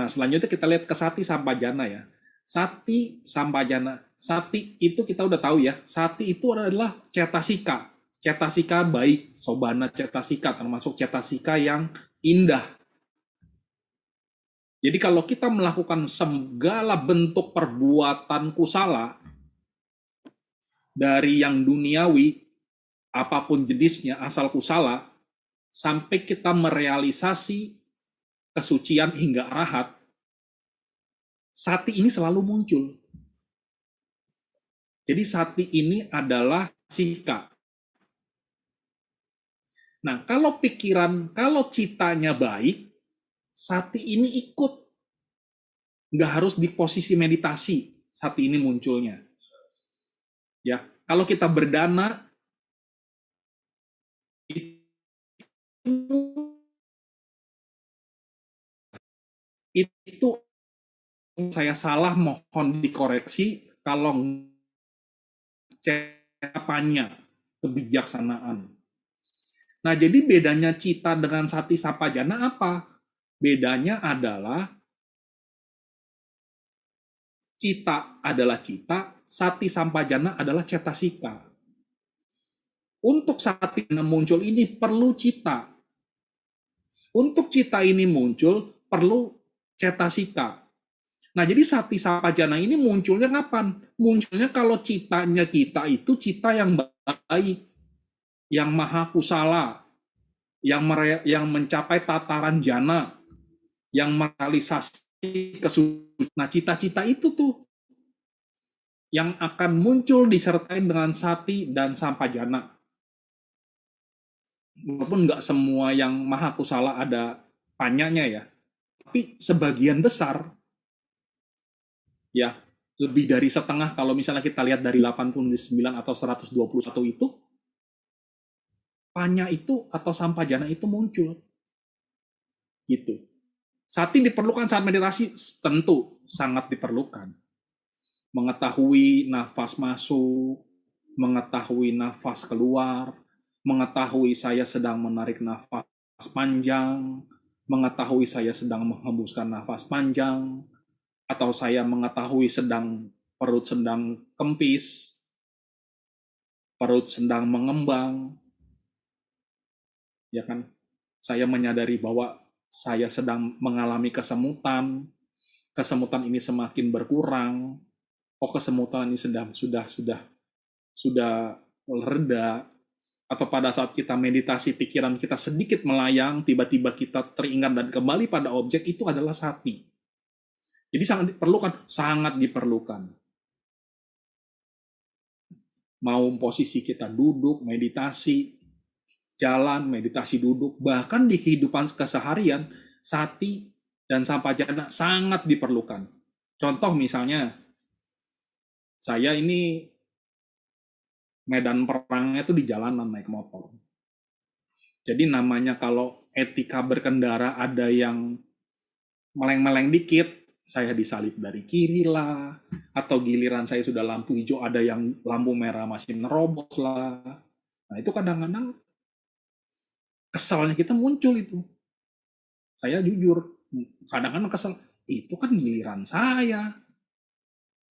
selanjutnya kita lihat ke sati sampajana ya. Sati sampajana, sati itu kita udah tahu ya. Sati itu adalah cetasika. Cetasika baik, sobana cetasika, termasuk cetasika yang indah. Jadi kalau kita melakukan segala bentuk perbuatan kusala dari yang duniawi, apapun jenisnya, asal kusala, sampai kita merealisasi kesucian hingga arahat, sati ini selalu muncul. Jadi sati ini adalah sika. Nah, kalau pikiran, kalau citanya baik, sati ini ikut nggak harus di posisi meditasi sati ini munculnya. Ya, kalau kita berdana itu saya salah, mohon dikoreksi. Kalau apanya kebijaksanaan. Nah, jadi bedanya cita dengan sati sampajana apa? Bedanya adalah cita adalah cita, sati sampajana adalah cetasika. Untuk sati muncul ini perlu cita. Untuk cita ini muncul perlu cetasika. Nah, jadi sati sampajana ini munculnya kapan? Munculnya kalau citanya kita itu cita yang baik, yang maha kusala, yang mencapai tataran jana, yang merealisasi kesucian. Nah, cita-cita itu tuh yang akan muncul disertai dengan sati dan sampajana. Walaupun nggak semua yang maha kusala ada panyanya ya, tapi sebagian besar, ya lebih dari setengah kalau misalnya kita lihat dari 89 atau 121 itu, panya itu atau sampajana itu muncul. Gitu. Sati diperlukan saat meditasi, tentu sangat diperlukan. Mengetahui nafas masuk, mengetahui nafas keluar, mengetahui saya sedang menarik nafas panjang, mengetahui saya sedang menghembuskan nafas panjang, atau saya mengetahui perut sedang kempis, perut sedang mengembang, ya kan? Saya menyadari bahwa saya sedang mengalami kesemutan ini semakin berkurang, kesemutan ini sudah reda, atau pada saat kita meditasi pikiran kita sedikit melayang, tiba-tiba kita teringat dan kembali pada objek, itu adalah sati. Jadi sangat diperlukan. Mau posisi kita duduk, meditasi, jalan, meditasi duduk, bahkan di kehidupan keseharian, sati dan sampajana sangat diperlukan. Contoh misalnya, saya ini medan perangnya itu di jalanan naik motor. Jadi namanya kalau etika berkendara ada yang meleng-meleng dikit, saya disalip dari kiri lah, atau giliran saya sudah lampu hijau ada yang lampu merah masih nerobos lah. Nah itu kadang-kadang kesalnya kita muncul itu. Saya jujur, kadang-kadang kesel, itu kan giliran saya.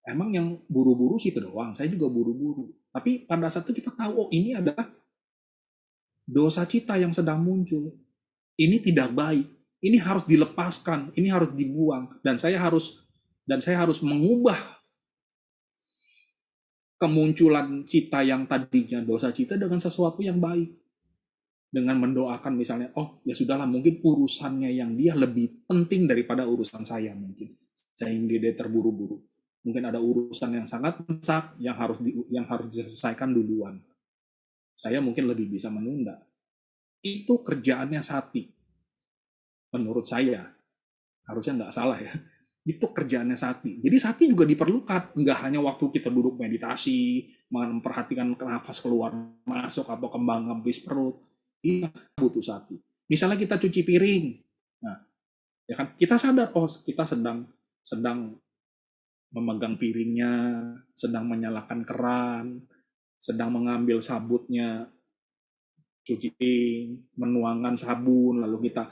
Emang yang buru-buru sih itu doang, saya juga buru-buru. Tapi pada saat itu kita tahu, oh ini adalah dosa cita yang sedang muncul. Ini tidak baik. Ini harus dilepaskan, ini harus dibuang. Dan saya harus mengubah kemunculan cita yang tadinya dosa cita dengan sesuatu yang baik. Dengan mendoakan misalnya, oh ya sudahlah, mungkin urusannya yang dia lebih penting daripada urusan saya mungkin. Sehingga dia terburu-buru. Mungkin ada urusan yang sangat mendesak yang harus diselesaikan duluan. Saya mungkin lebih bisa menunda. Itu kerjaannya sati. Menurut saya, harusnya nggak salah ya. Itu kerjaannya sati. Jadi sati juga diperlukan. Nggak hanya waktu kita duduk meditasi, memperhatikan nafas keluar masuk atau kembang kempis perut. Iya, butuh sati. Misalnya kita cuci piring. Nah, ya kan kita sadar, oh kita sedang memegang piringnya, sedang menyalakan keran, sedang mengambil sabutnya, cuci piring, menuangkan sabun, lalu kita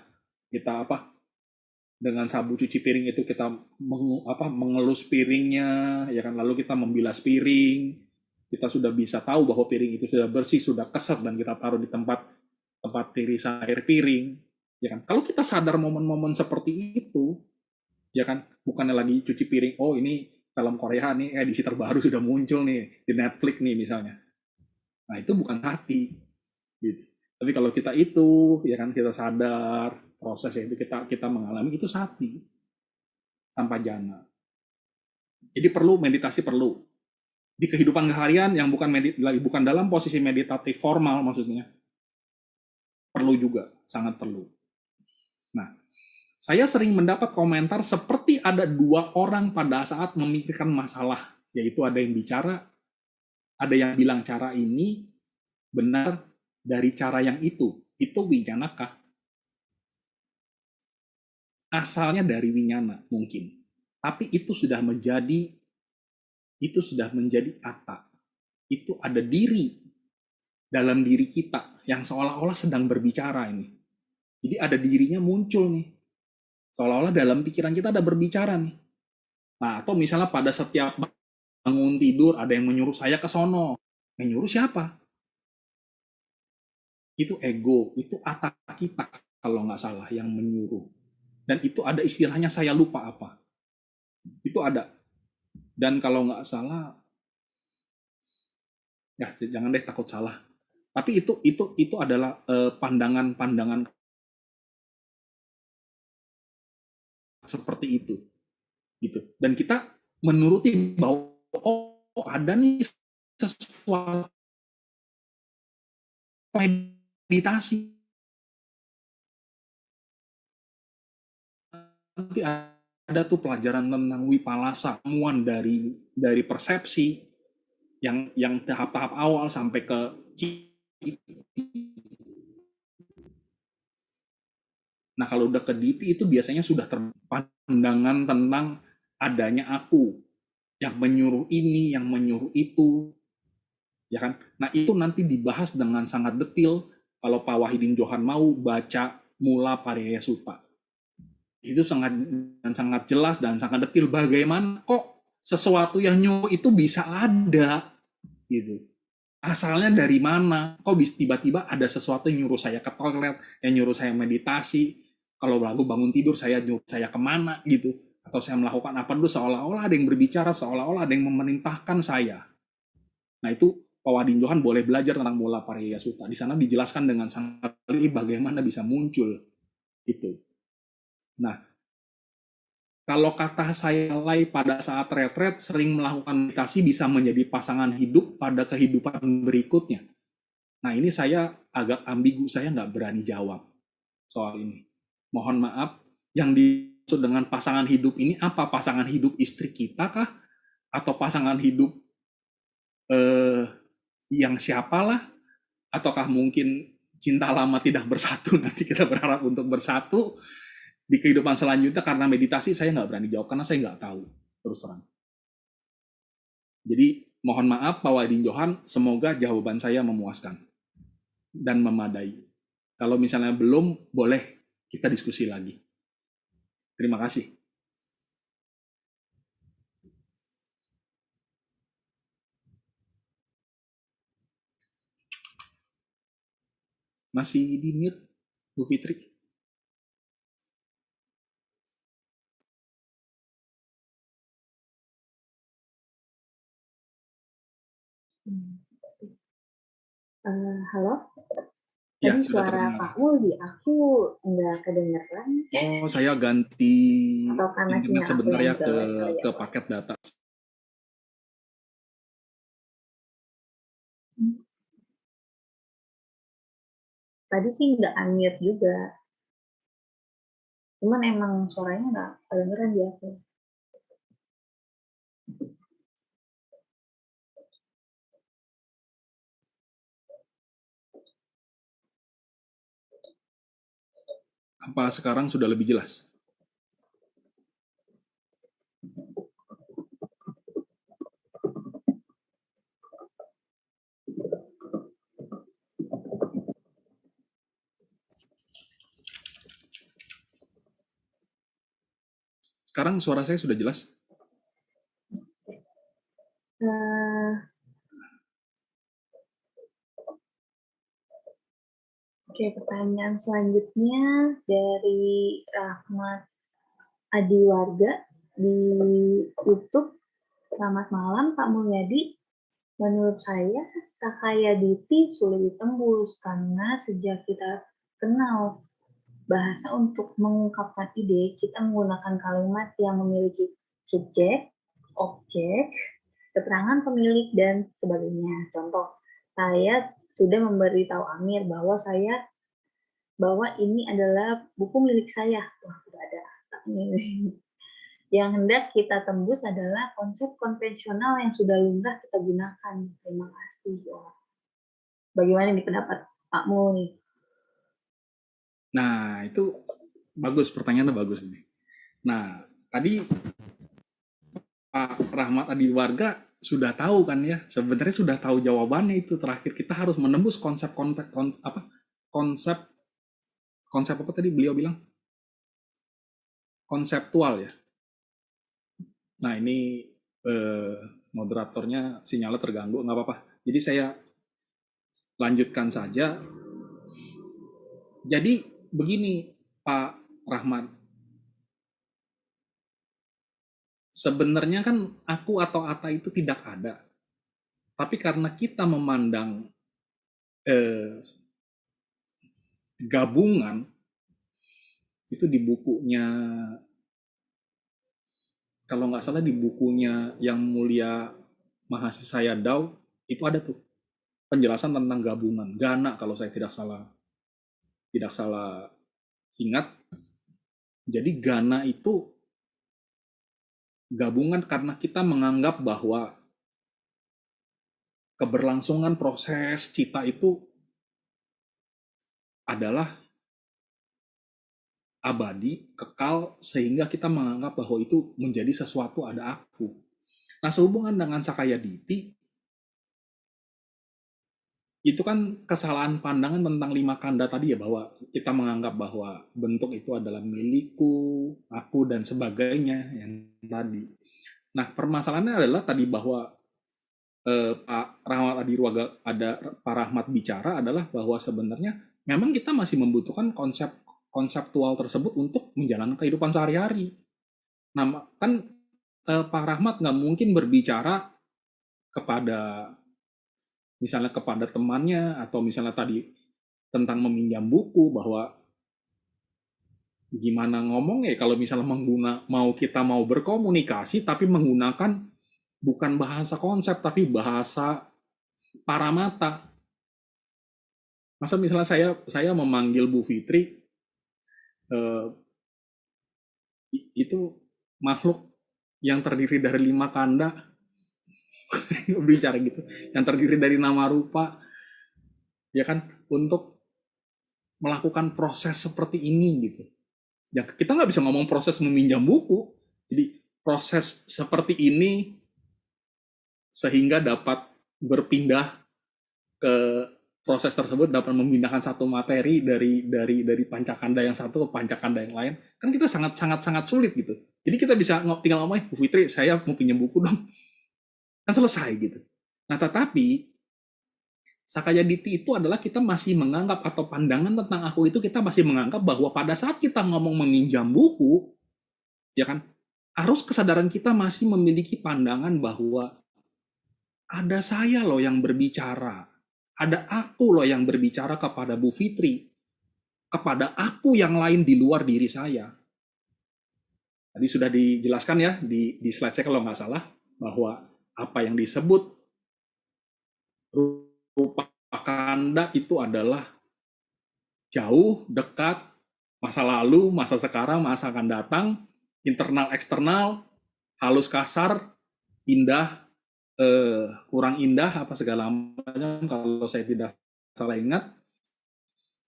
dengan sabun cuci piring itu kita mengelus piringnya, ya kan, lalu kita membilas piring, kita sudah bisa tahu bahwa piring itu sudah bersih, sudah keset, dan kita taruh di tempat tiris air piring, ya kan. Kalau kita sadar momen-momen seperti itu, ya kan, bukannya lagi cuci piring, oh ini film Korea nih, edisi terbaru sudah muncul nih di Netflix nih misalnya. Nah itu bukan hati, gitu. Tapi kalau kita itu, ya kan, kita sadar prosesnya itu kita mengalami, itu sati, sampajana. Jadi meditasi perlu di kehidupan keseharian yang bukan dalam posisi meditatif formal, maksudnya perlu juga, sangat perlu. Nah, Saya sering mendapat komentar seperti ada dua orang pada saat memikirkan masalah, yaitu ada yang bicara, ada yang bilang cara ini benar dari cara yang itu winyanakah? Asalnya dari winyana mungkin, tapi itu sudah menjadi kata. Itu ada diri dalam diri kita yang seolah-olah sedang berbicara ini. Jadi ada dirinya muncul nih. Seolah-olah dalam pikiran kita ada berbicara nih. Nah, atau misalnya pada setiap bangun tidur ada yang menyuruh saya ke sono. Yang nyuruh siapa? Itu ego, itu atak kita kalau nggak salah yang menyuruh. Dan itu ada istilahnya saya lupa apa. Itu ada. Dan kalau nggak salah, ya jangan deh takut salah. Tapi itu adalah pandangan-pandangan seperti itu, gitu. Dan kita menuruti bahwa ada nih sesuatu meditasi. Nanti ada tuh pelajaran tentang wipalasa, temuan dari persepsi yang tahap-tahap awal sampai ke Nah, kalau udah ke diti itu biasanya sudah terpandangan tentang adanya aku yang menyuruh ini, yang menyuruh itu, ya kan? Nah, itu nanti dibahas dengan sangat detail kalau Pak Wahidin Johan mau baca Mula Pariyaya Sutta. Itu sangat jelas dan sangat detail bagaimana kok sesuatu yang nyuruh itu bisa ada, gitu. Asalnya dari mana? Kok bisa tiba-tiba ada sesuatu yang nyuruh saya ke toilet, yang nyuruh saya meditasi, kalau lalu bangun tidur nyuruh saya kemana gitu, atau saya melakukan apa dulu seolah-olah ada yang berbicara, seolah-olah ada yang memerintahkan saya. Nah itu Pak Wahidin Johan boleh belajar tentang Mula Pariyaya Sutta. Di sana dijelaskan dengan sangat bagaimana bisa muncul itu. Nah, kalau kata saya Lai pada saat retret sering melakukan meditasi bisa menjadi pasangan hidup pada kehidupan berikutnya. Nah ini saya agak ambigu, saya nggak berani jawab soal ini. Mohon maaf, yang dimaksud dengan pasangan hidup ini apa? Pasangan hidup istri kita kah? Atau pasangan hidup yang siapalah? Ataukah mungkin cinta lama tidak bersatu, nanti kita berharap untuk bersatu di kehidupan selanjutnya karena meditasi? Saya nggak berani jawab karena saya nggak tahu, terus terang. Jadi mohon maaf Pak Wahidin Johan, semoga jawaban saya memuaskan dan memadai. Kalau misalnya belum, boleh kita diskusi lagi. Terima kasih. Masih di mute, Bu Fitri? Halo? Ya, Tadi sudah suara terdengar. Pak Muldi, aku nggak kedengeran. Oh, saya ganti Atau karena internet sinyal aku sebentar yang ya jelek kali ya, ke Pak? paket data. Tadi sih nggak unmute juga. Cuman emang suaranya nggak kedengeran di aku. Apa sekarang sudah lebih jelas? Sekarang suara saya sudah jelas? Oke, pertanyaan selanjutnya dari Rahmat Adiwarga di YouTube. Selamat malam Pak Mulyadi. Menurut saya, Sakaya Diti sulit ditembus karena sejak kita kenal bahasa untuk mengungkapkan ide, kita menggunakan kalimat yang memiliki subjek, objek, keterangan pemilik, dan sebagainya. Contoh, saya sudah memberitahu Amir bahwa saya bahwa ini adalah buku milik saya. Wah, udah ada ini. Yang hendak kita tembus adalah konsep konvensional yang sudah lumrah kita gunakan. Terima kasih. Wah. Bagaimana nih pendapat Pakmu nih? Nah, itu bagus, pertanyaannya bagus ini. Nah, tadi Pak Rahmat Adiwarga sudah tahu kan ya, sebenarnya sudah tahu jawabannya itu. Terakhir kita harus menembus konsep apa tadi beliau bilang? Konseptual ya. Nah, ini moderatornya sinyalnya terganggu, nggak apa-apa. Jadi saya lanjutkan saja. Jadi begini Pak Rahmat, sebenarnya kan aku atau Ata itu tidak ada. Tapi karena kita memandang gabungan, itu di bukunya, kalau nggak salah di bukunya Yang Mulia Mahasiswa Yadau, itu ada tuh penjelasan tentang gabungan. Gana kalau saya tidak salah ingat. Jadi Gana itu gabungan karena kita menganggap bahwa keberlangsungan proses cita itu adalah abadi, kekal, sehingga kita menganggap bahwa itu menjadi sesuatu ada aku. Nah, sehubungan dengan Sakaya Diti, itu kan kesalahan pandangan tentang 5 kanda tadi ya, bahwa kita menganggap bahwa bentuk itu adalah milikku, aku, dan sebagainya yang tadi. Nah, permasalahannya adalah tadi bahwa Pak Rahmat bicara adalah bahwa sebenarnya memang kita masih membutuhkan konseptual tersebut untuk menjalani kehidupan sehari-hari. Nah, kan Pak Rahmat nggak mungkin berbicara kepada misalnya kepada temannya, atau misalnya tadi tentang meminjam buku, bahwa gimana ngomongnya kalau misalnya kita mau berkomunikasi tapi menggunakan bukan bahasa konsep tapi bahasa paramata. Masa misalnya saya memanggil Bu Fitri, itu makhluk yang terdiri dari 5 kanda, bicara gitu, yang terdiri dari nama rupa, ya kan, untuk melakukan proses seperti ini gitu. Ya kita nggak bisa ngomong proses meminjam buku. Jadi proses seperti ini sehingga dapat berpindah ke proses tersebut, dapat memindahkan satu materi dari pancakanda yang satu ke pancakanda yang lain, kan kita sangat sulit gitu. Jadi kita bisa tinggal ngomong, Bu Fitri, saya mau pinjam buku dong, kan selesai gitu. Nah, tetapi Sakaya Diti itu adalah kita masih menganggap, atau pandangan tentang aku itu kita masih menganggap bahwa pada saat kita ngomong meminjam buku, ya kan, harus kesadaran kita masih memiliki pandangan bahwa ada saya loh yang berbicara, ada aku loh yang berbicara kepada Bu Fitri, kepada aku yang lain di luar diri saya. Tadi sudah dijelaskan ya di slide saya kalau nggak salah, bahwa apa yang disebut rupa kanda itu adalah jauh, dekat, masa lalu, masa sekarang, masa akan datang, internal, eksternal, halus, kasar, indah, kurang indah, apa segala macam, kalau saya tidak salah ingat.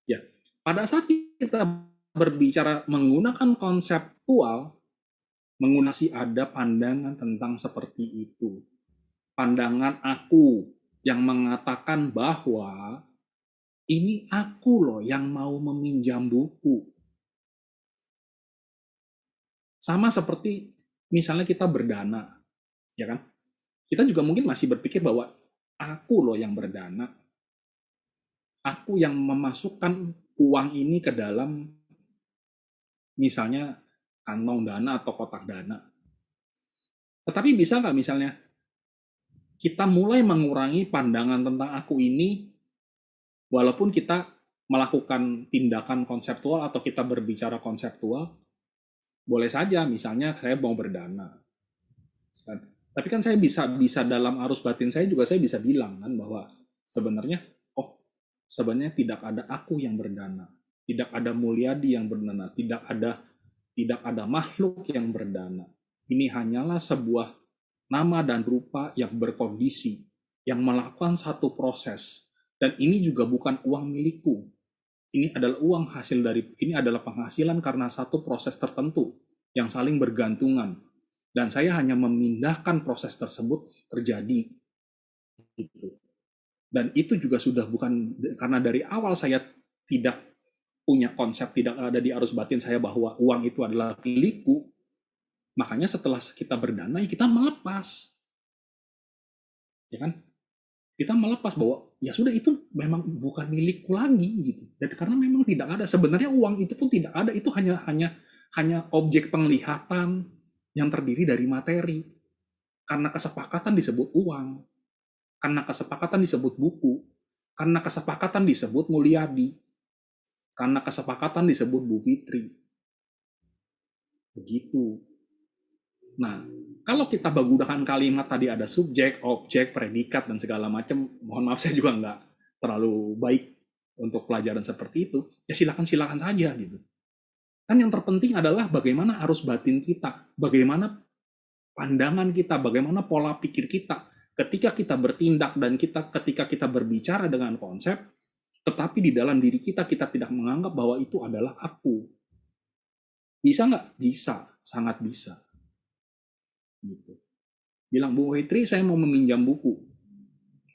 Ya, pada saat kita berbicara menggunakan konseptual, menggunakan ada pandangan tentang seperti itu. Pandangan aku yang mengatakan bahwa ini aku loh yang mau meminjam buku. Sama seperti misalnya kita berdana, ya kan? Kita juga mungkin masih berpikir bahwa aku loh yang berdana. Aku yang memasukkan uang ini ke dalam misalnya kantong dana atau kotak dana. Tetapi bisa nggak misalnya kita mulai mengurangi pandangan tentang aku ini, walaupun kita melakukan tindakan konseptual atau kita berbicara konseptual, boleh saja misalnya saya mau berdana. Tapi kan saya bisa dalam arus batin saya juga saya bisa bilang kan bahwa sebenarnya sebenarnya tidak ada aku yang berdana. tidak ada Mulyadi yang berdana, tidak ada makhluk yang berdana. Ini hanyalah sebuah nama dan rupa yang berkondisi, yang melakukan satu proses. Dan ini juga bukan uang milikku. Ini adalah uang hasil ini adalah penghasilan karena satu proses tertentu yang saling bergantungan. Dan saya hanya memindahkan proses tersebut terjadi. Dan itu juga sudah bukan, karena dari awal saya tidak punya konsep, tidak ada di arus batin saya bahwa uang itu adalah milikku. Makanya setelah kita berdana, ya kita melepas. Ya kan? Kita melepas bahwa ya sudah itu memang bukan milikku lagi gitu. Dan karena memang tidak ada, sebenarnya uang itu pun tidak ada, itu hanya objek penglihatan yang terdiri dari materi. Karena kesepakatan disebut uang, karena kesepakatan disebut buku, karena kesepakatan disebut Mulyadi, karena kesepakatan disebut Bu Fitri. Begitu. Nah, kalau kita menggunakan kalimat tadi ada subjek, objek, predikat, dan segala macam, mohon maaf saya juga nggak terlalu baik untuk pelajaran seperti itu, ya silakan saja gitu. Kan yang terpenting adalah bagaimana arus batin kita, bagaimana pandangan kita, bagaimana pola pikir kita, ketika kita bertindak dan ketika kita berbicara dengan konsep, tetapi di dalam diri kita tidak menganggap bahwa itu adalah aku. Bisa nggak? Bisa, sangat bisa. Gitu. Bilang, Bu Fitri, saya mau meminjam buku,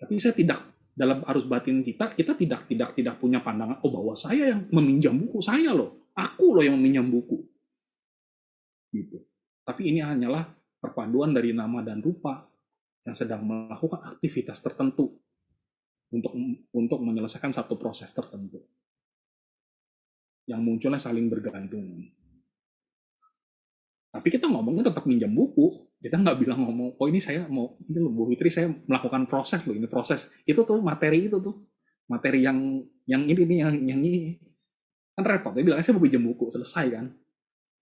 tapi saya tidak, dalam arus batin kita tidak punya pandangan, oh bahwa saya yang meminjam buku, saya loh, aku loh yang meminjam buku. Gitu. Tapi ini hanyalah perpaduan dari nama dan rupa yang sedang melakukan aktivitas tertentu untuk menyelesaikan satu proses tertentu yang munculnya saling bergantung. Tapi kita ngomongnya tetap minjam buku, kita nggak bilang ngomong, oh ini saya mau, ini loh Bu Fitri, saya melakukan proses loh, ini proses, itu tuh materi yang ini nih, yang ini kan repot, dia bilang saya mau pinjam buku, selesai kan,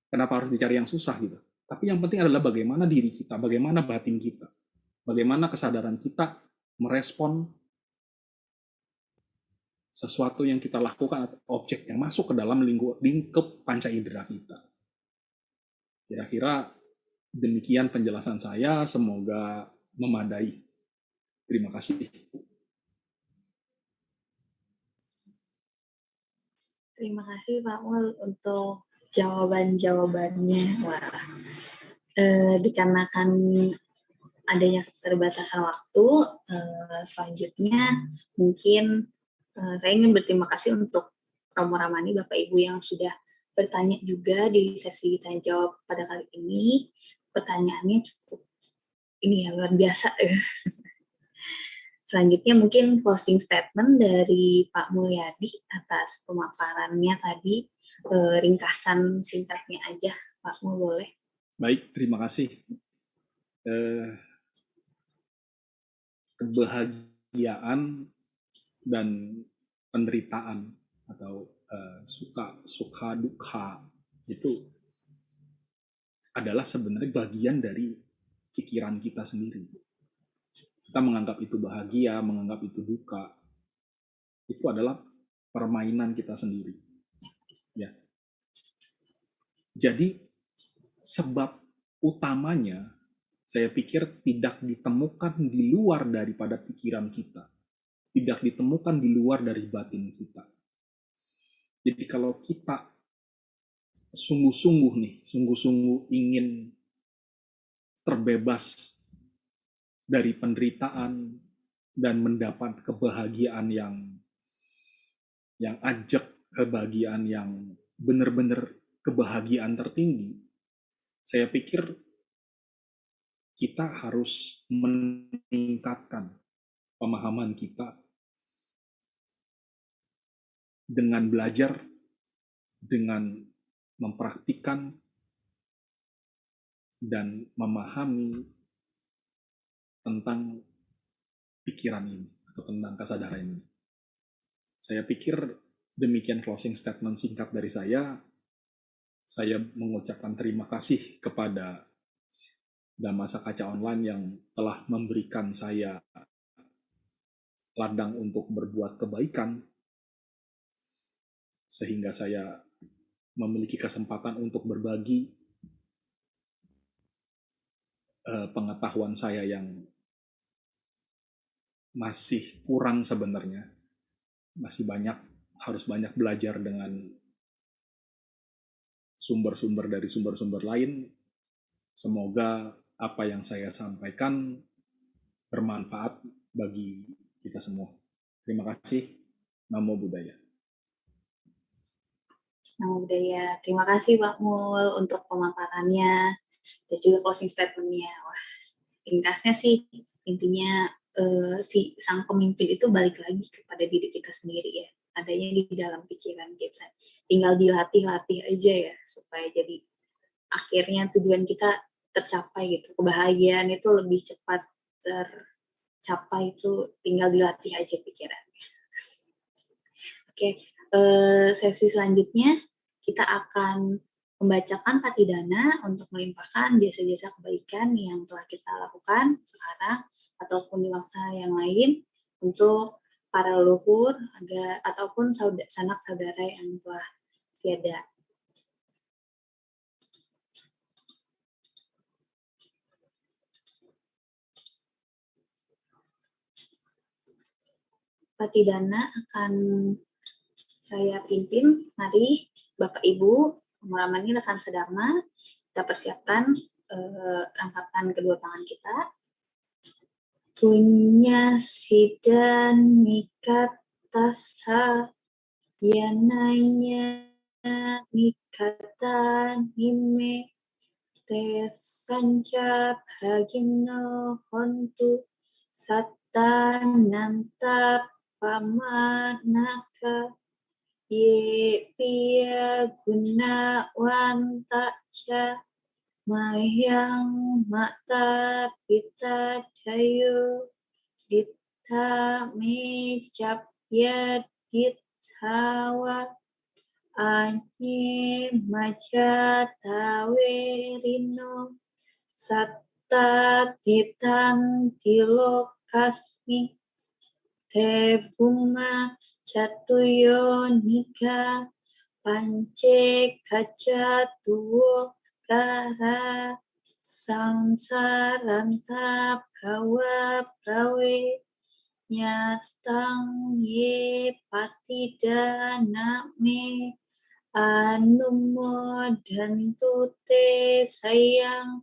kenapa harus dicari yang susah gitu. Tapi yang penting adalah bagaimana diri kita, bagaimana batin kita, bagaimana kesadaran kita merespon sesuatu yang kita lakukan atau objek yang masuk ke dalam lingkup panca indera kita. Kira-kira demikian penjelasan saya, semoga memadai. Terima kasih. Terima kasih Pak Mul untuk jawaban-jawabannya. Wah, dikarenakan adanya keterbatasan waktu, selanjutnya mungkin saya ingin berterima kasih untuk Romo Ramani, Bapak Ibu yang sudah bertanya juga di sesi tanya jawab pada kali ini. Pertanyaannya cukup ini ya, luar biasa ya. Selanjutnya mungkin closing statement dari Pak Mulyadi atas pemaparannya tadi, ringkasan singkatnya aja Pak Mul, boleh? Baik, terima kasih. Kebahagiaan dan penderitaan atau suka duka itu adalah sebenarnya bagian dari pikiran kita sendiri. Kita menganggap itu bahagia, menganggap itu duka, itu adalah permainan kita sendiri. Ya. Jadi sebab utamanya saya pikir tidak ditemukan di luar daripada pikiran kita, tidak ditemukan di luar dari batin kita. Jadi kalau kita sungguh-sungguh ingin terbebas dari penderitaan dan mendapat kebahagiaan yang ajak, kebahagiaan yang benar-benar kebahagiaan tertinggi, saya pikir kita harus meningkatkan pemahaman kita dengan belajar, dengan mempraktikkan dan memahami tentang pikiran ini atau tentang kesadaran ini. Saya pikir demikian closing statement singkat dari saya. Saya mengucapkan terima kasih kepada Dhamma Sakaca Online yang telah memberikan saya ladang untuk berbuat kebaikan. sehingga saya memiliki kesempatan untuk berbagi pengetahuan saya yang masih kurang sebenarnya, masih harus banyak belajar dengan sumber-sumber dari sumber-sumber lain. Semoga apa yang saya sampaikan bermanfaat bagi kita semua. Terima kasih. Namo Buddhaya. Namo Buddhaya. Terima kasih Pak Mul untuk pemaparannya dan juga closing statement-nya. Wah, ringkasnya sih intinya si sang pemimpin itu balik lagi kepada diri kita sendiri ya. Adanya di dalam pikiran kita. Tinggal dilatih-latih aja ya supaya jadi akhirnya tujuan kita tercapai gitu. Kebahagiaan itu lebih cepat tercapai itu tinggal dilatih aja pikirannya. Oke, sesi selanjutnya kita akan membacakan patidana untuk melimpahkan jasa-jasa kebaikan yang telah kita lakukan sekarang ataupun di masa yang lain untuk para leluhur ataupun sanak saudara yang telah tiada. Patidana akan saya pimpin. Mari Bapak Ibu, meramani rekan sedama, kita persiapkan rangkapan kedua tangan kita. Punya sidan nikatasa yananya nikatan hinme te sanca bhagino hontu satananta pamanaka ye piya gunawanta ca mayang mata pita dayo ditta me capya dithawa anye maja tawerino satta titan tilokasmi te bunga catuyo nika pance kaca tuwo kara samsaranta bawa bawe nyatang ye patidana me anumo dantu te sayang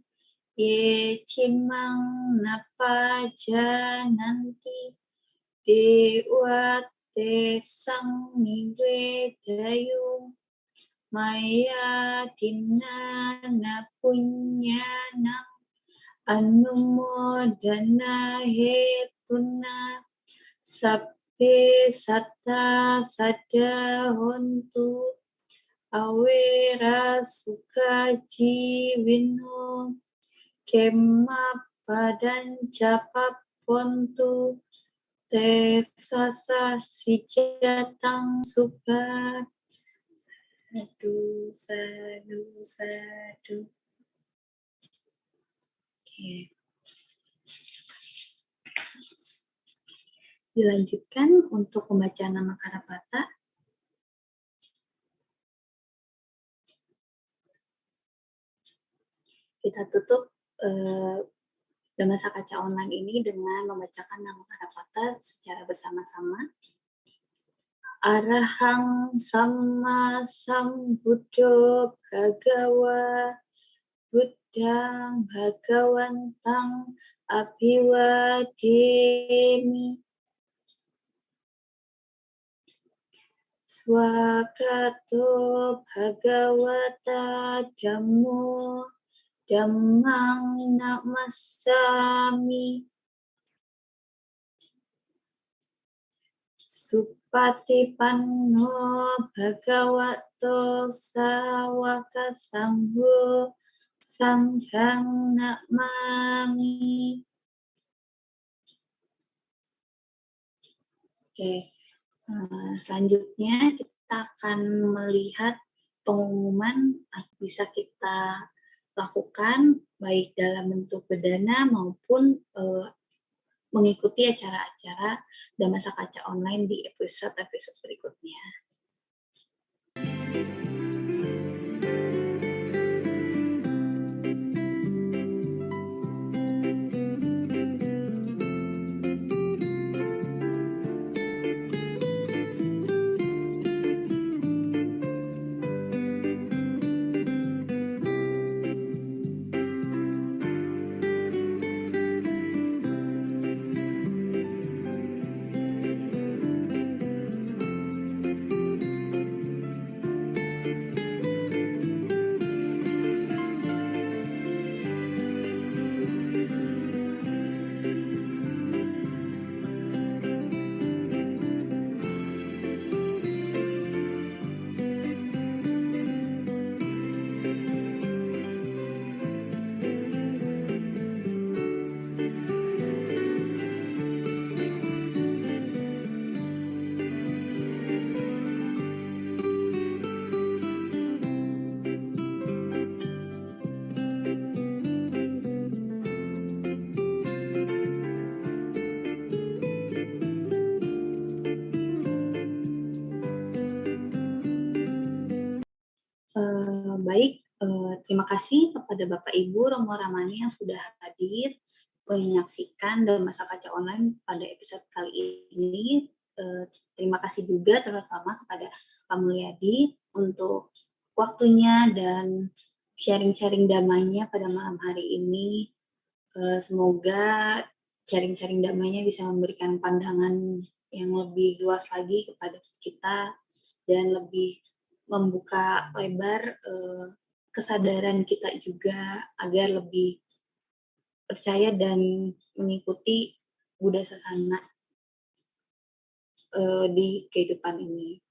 ye cimang napa jananti dewa te sang niwe dayung maya dinana punyana anumodana hetuna sabbe satta sada hontu awera suka jiwino kema badan capap pontu te sasa sijatang suka. Sadu. Oke. Dilanjutkan untuk pembacaan nama Karapata. Kita tutup Dhamasa Kaca Online ini dengan membacakan nama Karapata secara bersama-sama. Arahang Samma Sambuddho Bhagawa Buddhang Bhagawantang Abhiwademi Swakato Bhagawata Dhammo Dhammang Namasami Supatipanno Bhagavato Sawaka Sangho Sanghang Namami. Oke, selanjutnya kita akan melihat pengumuman bisa kita lakukan baik dalam bentuk bedana maupun mengikuti acara-acara Dhamasa Kaca Online di episode berikutnya. Terima kasih kepada Bapak Ibu Romo Ramani yang sudah hadir menyaksikan dan Masa Kaca Online pada episode kali ini. Terima kasih juga terutama kepada Pak Mulyadi untuk waktunya dan sharing-sharing damainya pada malam hari ini. Semoga sharing-sharing damainya bisa memberikan pandangan yang lebih luas lagi kepada kita dan lebih membuka lebar kesadaran kita juga agar lebih percaya dan mengikuti Buddha Sasana di kehidupan ini.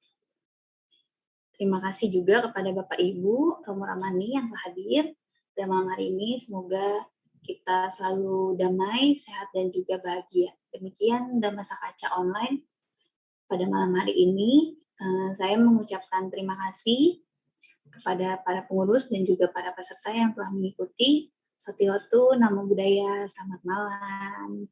Terima kasih juga kepada Bapak Ibu Romo Ramani yang telah hadir pada malam hari ini. Semoga kita selalu damai, sehat, dan juga bahagia. Demikian Dhamma Sakaca Online pada malam hari ini. Saya mengucapkan terima kasih kepada para pengurus dan juga para peserta yang telah mengikuti. Sotihotu, Namo Buddhaya, selamat malam.